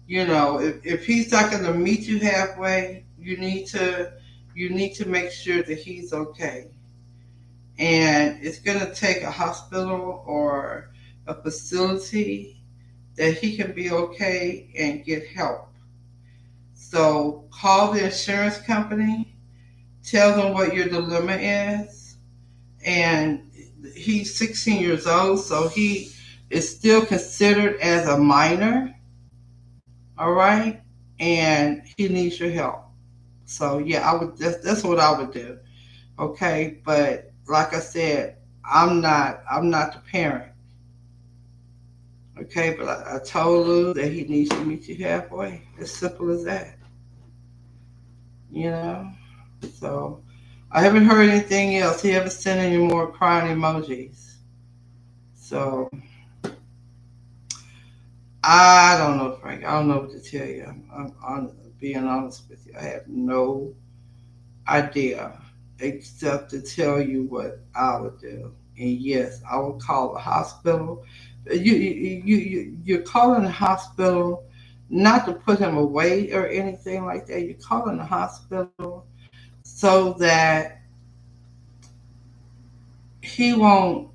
if he's not going to meet you halfway, you need to make sure that he's okay. And it's going to take a hospital or a facility that he can be okay and get help. So call the insurance company, tell them what your dilemma is, and he's 16 years old, so he is still considered as a minor, all right? And he needs your help. So yeah, that's what I would do. Okay, but like I said, I'm not the parent. Okay, but I told Lou that he needs to meet you halfway. As simple as that. You know? So I haven't heard anything else. He haven't sent any more crying emojis. So I don't know, Frank. I don't know what to tell you. I'm being honest with you. I have no idea except to tell you what I would do. And yes, I would call the hospital. You're calling the hospital not to put him away or anything like that. You're calling the hospital so that he won't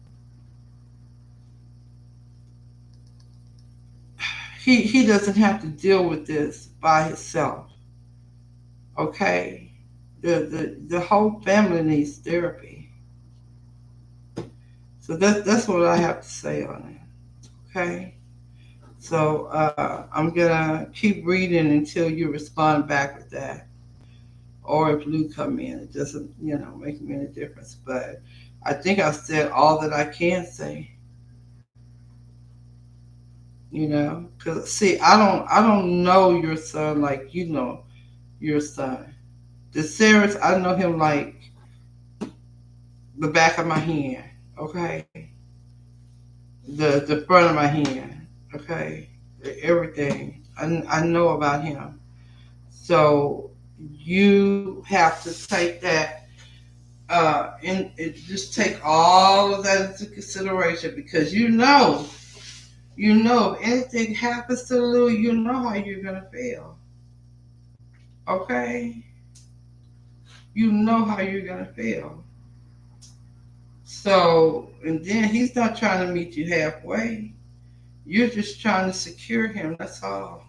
he doesn't have to deal with this by himself. Okay, the whole family needs therapy. So that's what I have to say on it. Okay. So I'm gonna keep reading until you respond back with that, or if Lou come in, it doesn't make me any difference. But I think I've said all that I can say. Because see, I don't know your son like you know your son. The Sarah's, I know him like the back of my hand. Okay, the front of my hand. Okay, everything I know about him. So you have to take that and just take all of that into consideration because if anything happens to Lou, you know how you're gonna feel. Okay, you know how you're gonna feel. So and then he's not trying to meet you halfway. You're just trying to secure him. That's all.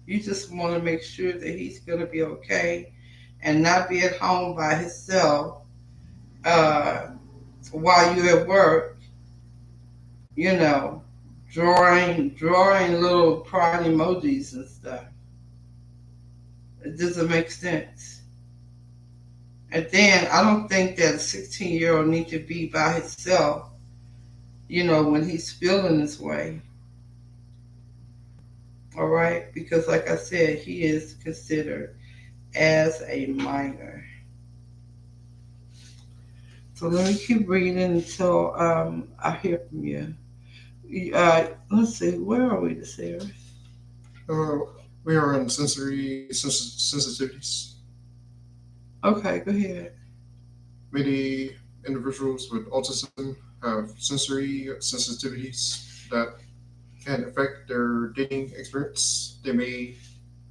You just want to make sure that he's gonna be okay and not be at home by himself uh, while you're at work, you know, drawing little crying emojis and stuff. It doesn't make sense. And then I don't think that a 16-year-old needs to be by himself, when he's feeling this way. All right, because like I said, he is considered as a minor. So let me keep reading until I hear from you. Let's see, where are we this year? Uh, we are on sensitivities. Okay, go ahead. Many individuals with autism have sensory sensitivities that can affect their dating experience. They may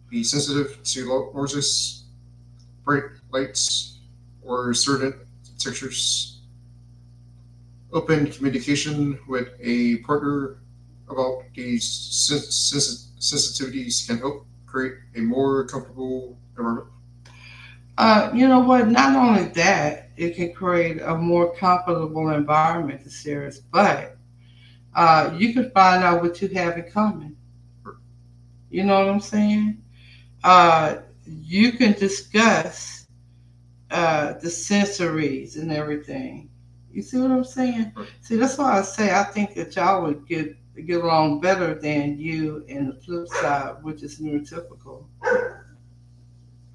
be sensitive to noises, bright lights, or certain textures. Open communication with a partner about these sensitivities can help create a more comfortable environment. You know what? Not only that, it can create a more comfortable environment to serious, but you can find out what you have in common. You know what I'm saying? Uh, you can discuss the sensories and everything. You see what I'm saying? See, that's why I say I think that y'all would get along better than you in the flip side, which is neurotypical.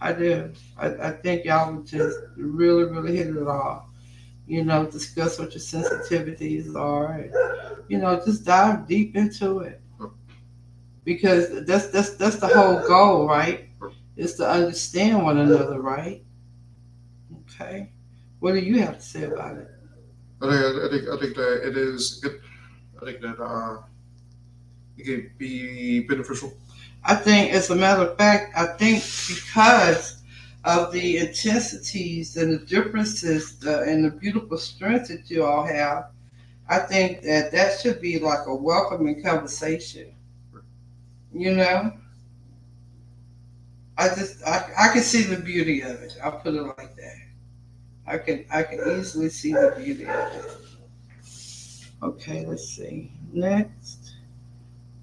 I do. I think y'all would just really, really hit it off. Discuss what your sensitivities are. And, just dive deep into it because that's the whole goal, right? Is to understand one another, right? Okay. What do you have to say about it? I think that it is good. I think that it could be beneficial. I think, as a matter of fact, I think because of the intensities and the differences and the beautiful strengths that you all have, I think that should be like a welcoming conversation. You know, I can see the beauty of it. I'll put it like that. I can easily see the beauty of it. Okay, let's see. Next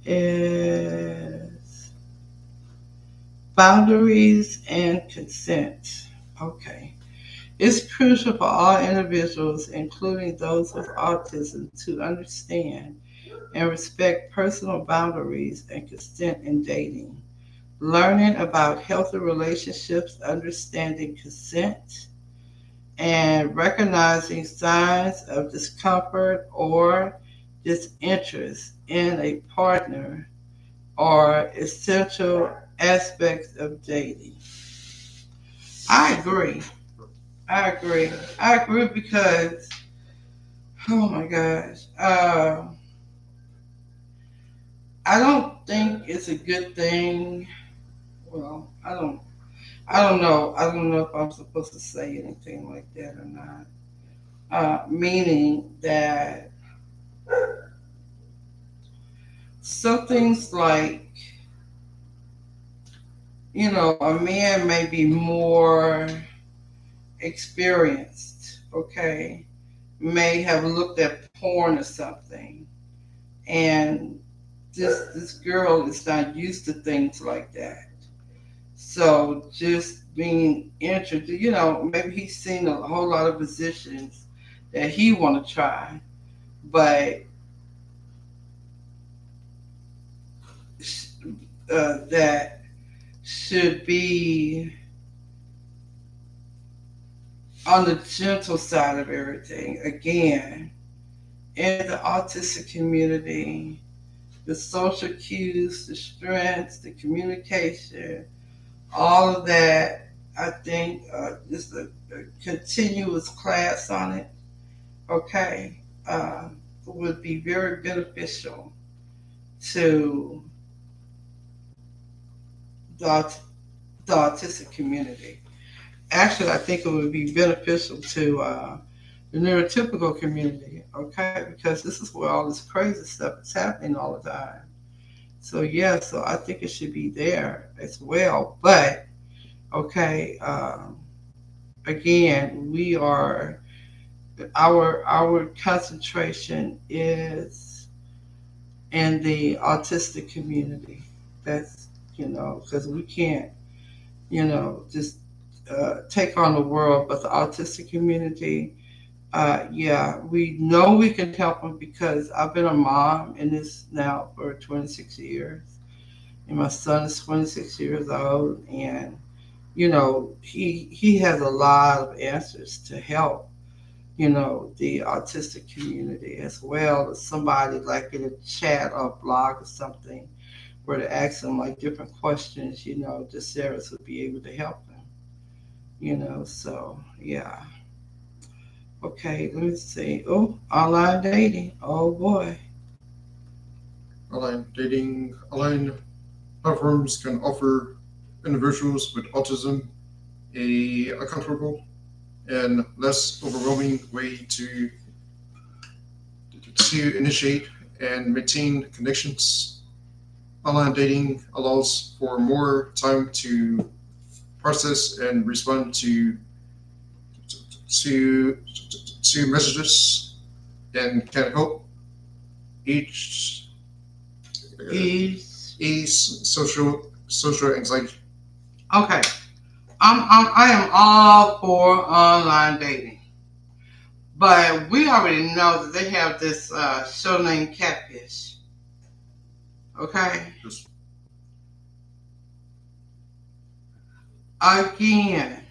is boundaries and consent. Okay. It's crucial for all individuals, including those with autism, to understand and respect personal boundaries and consent in dating. Learning about healthy relationships, understanding consent, and recognizing signs of discomfort or disinterest in a partner are essential aspects of dating. I agree. I agree. I agree because, oh my gosh, I don't think it's a good thing. Well, I don't know. I don't know if I'm supposed to say anything like that or not. Meaning that some things like, a man may be more experienced, okay, may have looked at porn or something, and this girl is not used to things like that. So just being introduced, maybe he's seen a whole lot of positions that he want to try, but that should be on the gentle side of everything. Again, in the autistic community, the social cues, the strengths, the communication, all of that, I think just a continuous class on it, okay, would be very beneficial to the, the autistic community. Actually, I think it would be beneficial to the neurotypical community, okay, because this is where all this crazy stuff is happening all the time. So, yeah, so I think it should be there as well. But, okay, again, our concentration is in the autistic community. That's, because we can't, just take on the world, but the autistic community, yeah, we know we can help them because I've been a mom in this now for 26 years, and my son is 26 years old, and he has a lot of answers to help the autistic community, as well as somebody like in a chat or blog or something where to ask them like different questions, the Sarahs would be able to help them. So yeah. Okay, let me see. Oh, online dating. Oh boy. Online platforms can offer individuals with autism a comfortable and less overwhelming way to initiate and maintain connections. Online dating allows for more time to process and respond to to messages and can help each Ease. ease social anxiety. Okay. I am all for online dating. But we already know that they have this show named Catfish. Okay? Just Again,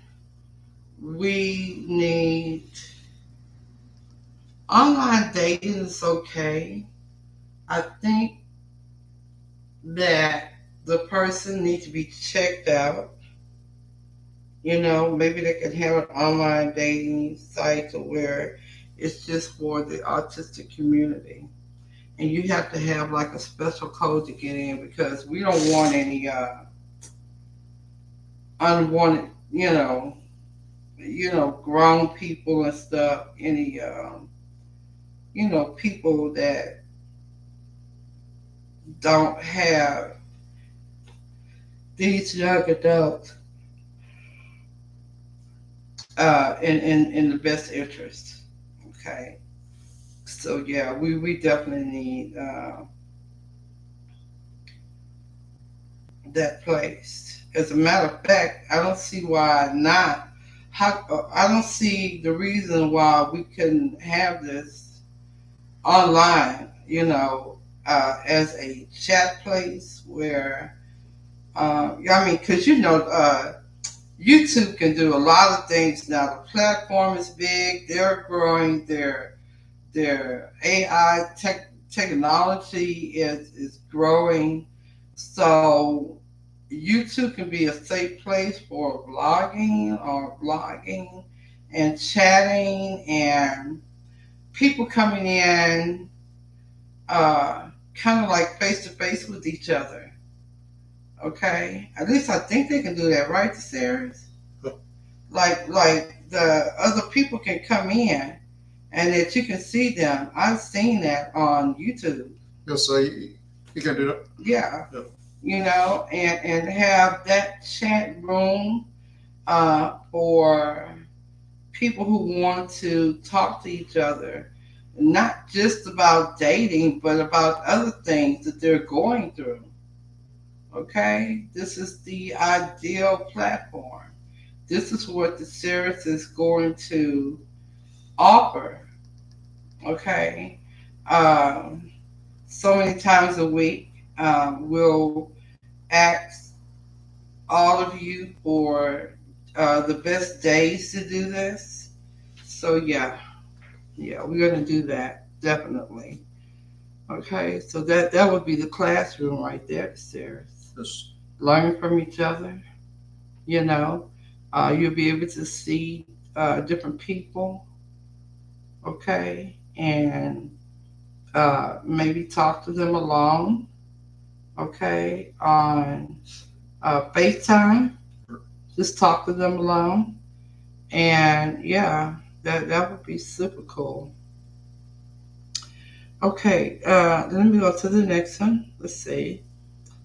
we need online dating is okay. I think that the person needs to be checked out. Maybe they can have an online dating site to where it's just for the autistic community. And you have to have like a special code to get in because we don't want any unwanted, grown people and stuff, any people that don't have these young adults in the best interest. Okay. So yeah, we definitely need that placed. As a matter of fact, I don't see why not. I don't see the reason why we couldn't have this online. As a chat place where, I mean, because YouTube can do a lot of things now. The platform is big. They're growing. Their AI technology is growing. So YouTube can be a safe place for blogging and chatting and people coming in kind of like face to face with each other. Okay? At least I think they can do that, right, Sarahs? Like the other people can come in and that you can see them. I've seen that on YouTube. yes, you can do that. Yeah. Yeah. and have that chat room for people who want to talk to each other, not just about dating, but about other things that they're going through. Okay, this is the ideal platform. This is what the series is going to offer. Okay, um, so many times a week, we'll ask all of you for the best days to do this. So yeah, we're gonna do that definitely. Okay, so that would be the classroom right there, Sarah's. Yes. Learning from each other, you know. You'll be able to see different people, okay, and maybe talk to them alone, okay, on FaceTime. Just talk to them alone, and yeah, that would be super cool. Okay, let me go to the next one. Let's see.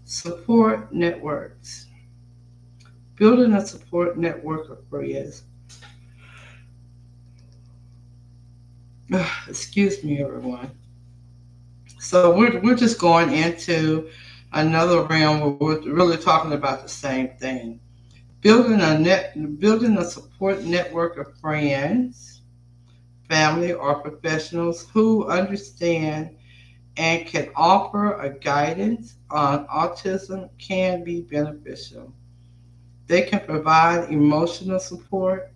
Support networks. Building a support network of friends. Excuse me, everyone. So we're just going into another realm where we're really talking about the same thing. Building a support network of friends, family, or professionals who understand and can offer a guidance on autism can be beneficial. They can provide emotional support,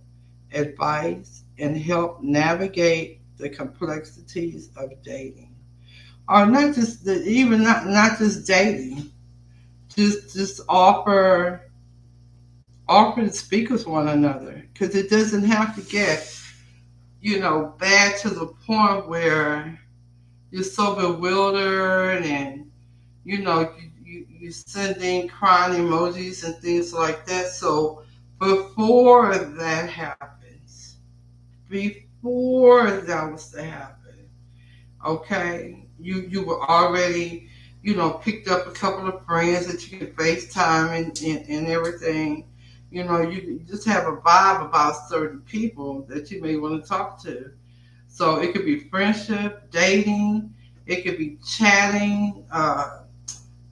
advice, and help navigate the complexities of dating. Or not just even not just dating. Just offer to speak with one another because it doesn't have to get bad to the point where you're so bewildered and you sending crying emojis and things like that. So before that happens, before that was to happen, okay, you were already picked up a couple of friends that you can FaceTime and everything. You just have a vibe about certain people that you may want to talk to. So it could be friendship, dating, it could be chatting.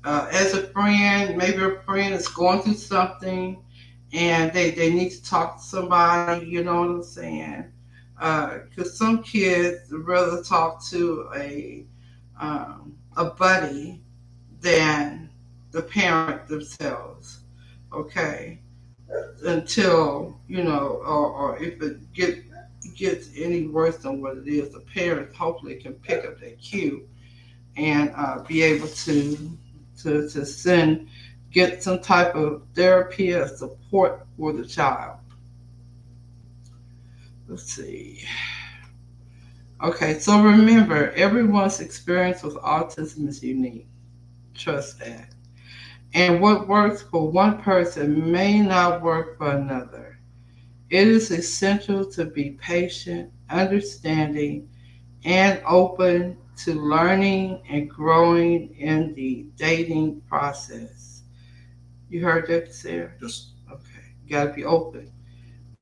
As a friend, maybe a friend is going through something and they need to talk to somebody, you know what I'm saying? Because some kids rather talk to a buddy than the parent themselves, okay? Until, or if gets any worse than what it is, the parents hopefully can pick up that cue and be able to send get some type of therapy or support for the child. Let's see. Okay, so remember, everyone's experience with autism is unique. Trust that. And what works for one person may not work for another. It is essential to be patient, understanding, and open to learning and growing in the dating process. You heard that, Sarah? Yes. Okay. You gotta be open.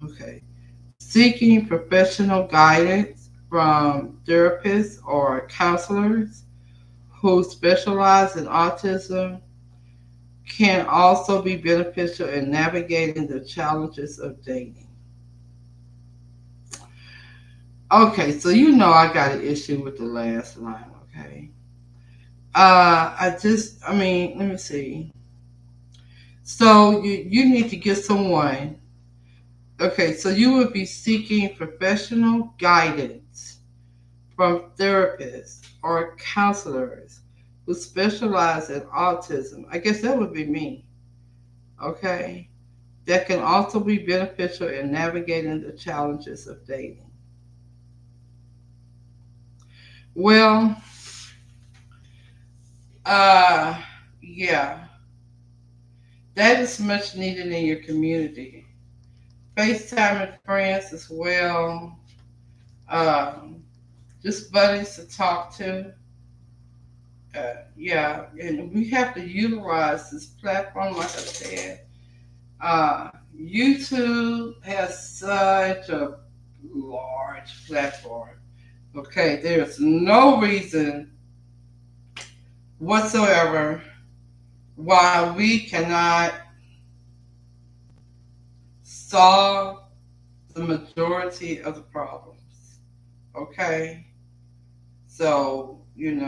Okay. Seeking professional guidance from therapists or counselors who specialize in autism can also be beneficial in navigating the challenges of dating. Okay, so I got an issue with the last line, okay? Let me see. So you need to get someone. Okay, so you would be seeking professional guidance from therapists or counselors who specialize in autism. I guess that would be me. Okay, that can also be beneficial in navigating the challenges of dating. Well, uh, yeah, that is much needed in your community. FaceTime and friends as well. Um, just buddies to talk to Yeah, and we have to utilize this platform, like I said. Uh, YouTube has such a large platform. Okay, there's no reason whatsoever why we cannot solve the majority of the problems. Okay, so we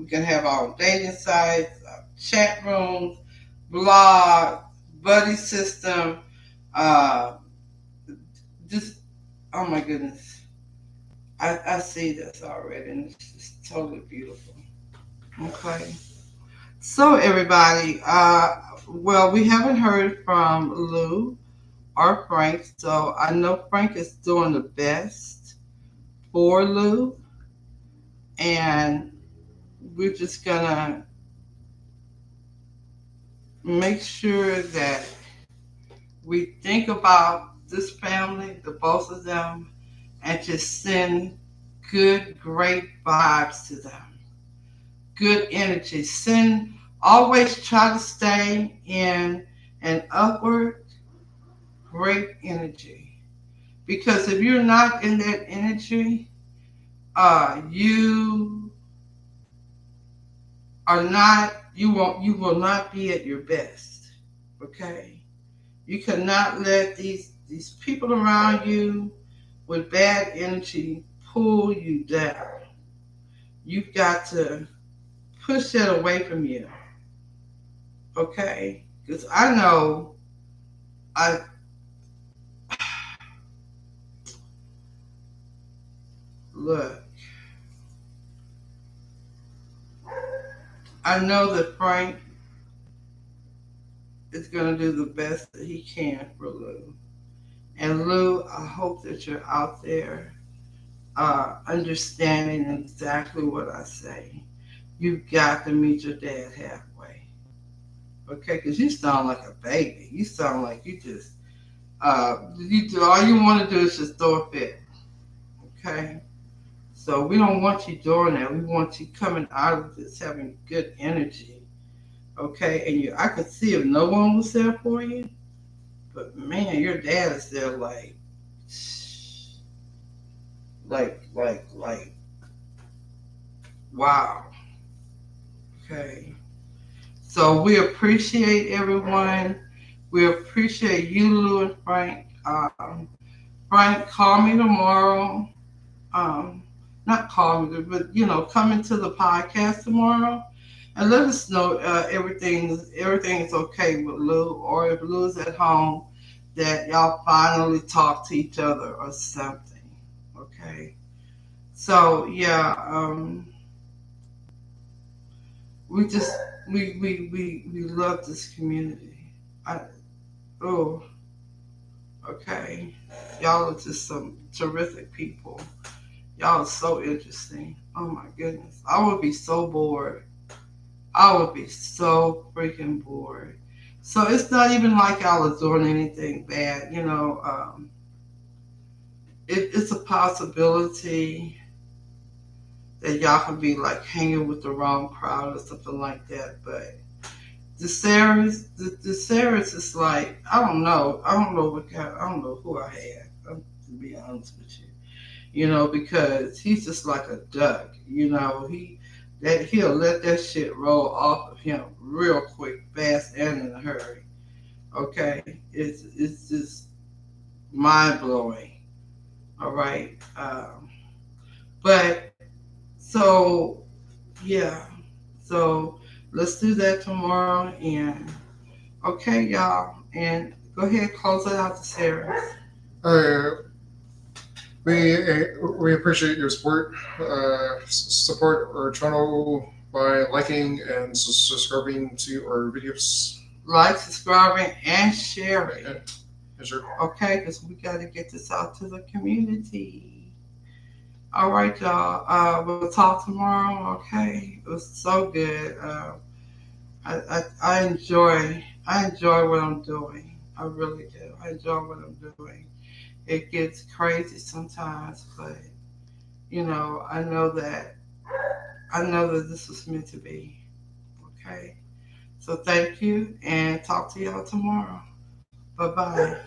can have our dating sites, chat rooms, blog, buddy system. Uh, just oh my goodness, I see this already, and it's just totally beautiful. Okay, so everybody, well, we haven't heard from Lou or Frank, so I know Frank is doing the best for Lou, and we're just gonna make sure that we think about this family, the both of them, and just send good, great vibes to them, good energy. Always try to stay in an upward, great energy. Because if you're not in that energy, you are not, you will not be at your best. Okay? You cannot let these people around you with bad energy pull you down. You've got to push that away from you. Okay? Because I know I look, I know that Frank is gonna do the best that he can for Lou. And Lou, I hope that you're out there understanding exactly what I say. You've got to meet your dad halfway. Okay, because you sound like a baby. You sound like all you want to do is just throw a fit. Okay, so we don't want you doing that. We want you coming out of this having good energy. Okay, and I could see if no one was there for you, but man, your dad is there like wow. Okay, so we appreciate everyone. We appreciate you, Lou and Frank. Frank, call me tomorrow. Um, Not call me, but come into the podcast tomorrow and let us know everything's okay with Lou, or if Lou's at home, that y'all finally talk to each other or something. Okay. So yeah, we just we love this community. I, oh, okay. Y'all are just some terrific people. Y'all are so interesting. Oh my goodness. I would be so bored. I would be so freaking bored. So it's not even like y'all are doing anything bad. It's a possibility that y'all can be like hanging with the wrong crowd or something like that. But the Sarah's is like, I don't know. I don't know who I had. To be honest with you. Because he's just like a duck. He'll let that shit roll off of him real quick, fast, and in a hurry. Okay, it's just mind blowing. All right, but so yeah, so let's do that tomorrow. And okay, y'all, and go ahead, close it out to Sarah. Uh, we appreciate your support. Support our channel by liking and subscribing to our videos. Like, subscribing, and sharing. Yeah, sure. Okay, because we got to get this out to the community. All right, y'all. We'll talk tomorrow. Okay, it was so good. I enjoy what I'm doing. I really do. I enjoy what I'm doing. It gets crazy sometimes, but I know that I know that this was meant to be. Okay. So thank you and talk to y'all tomorrow. Bye bye.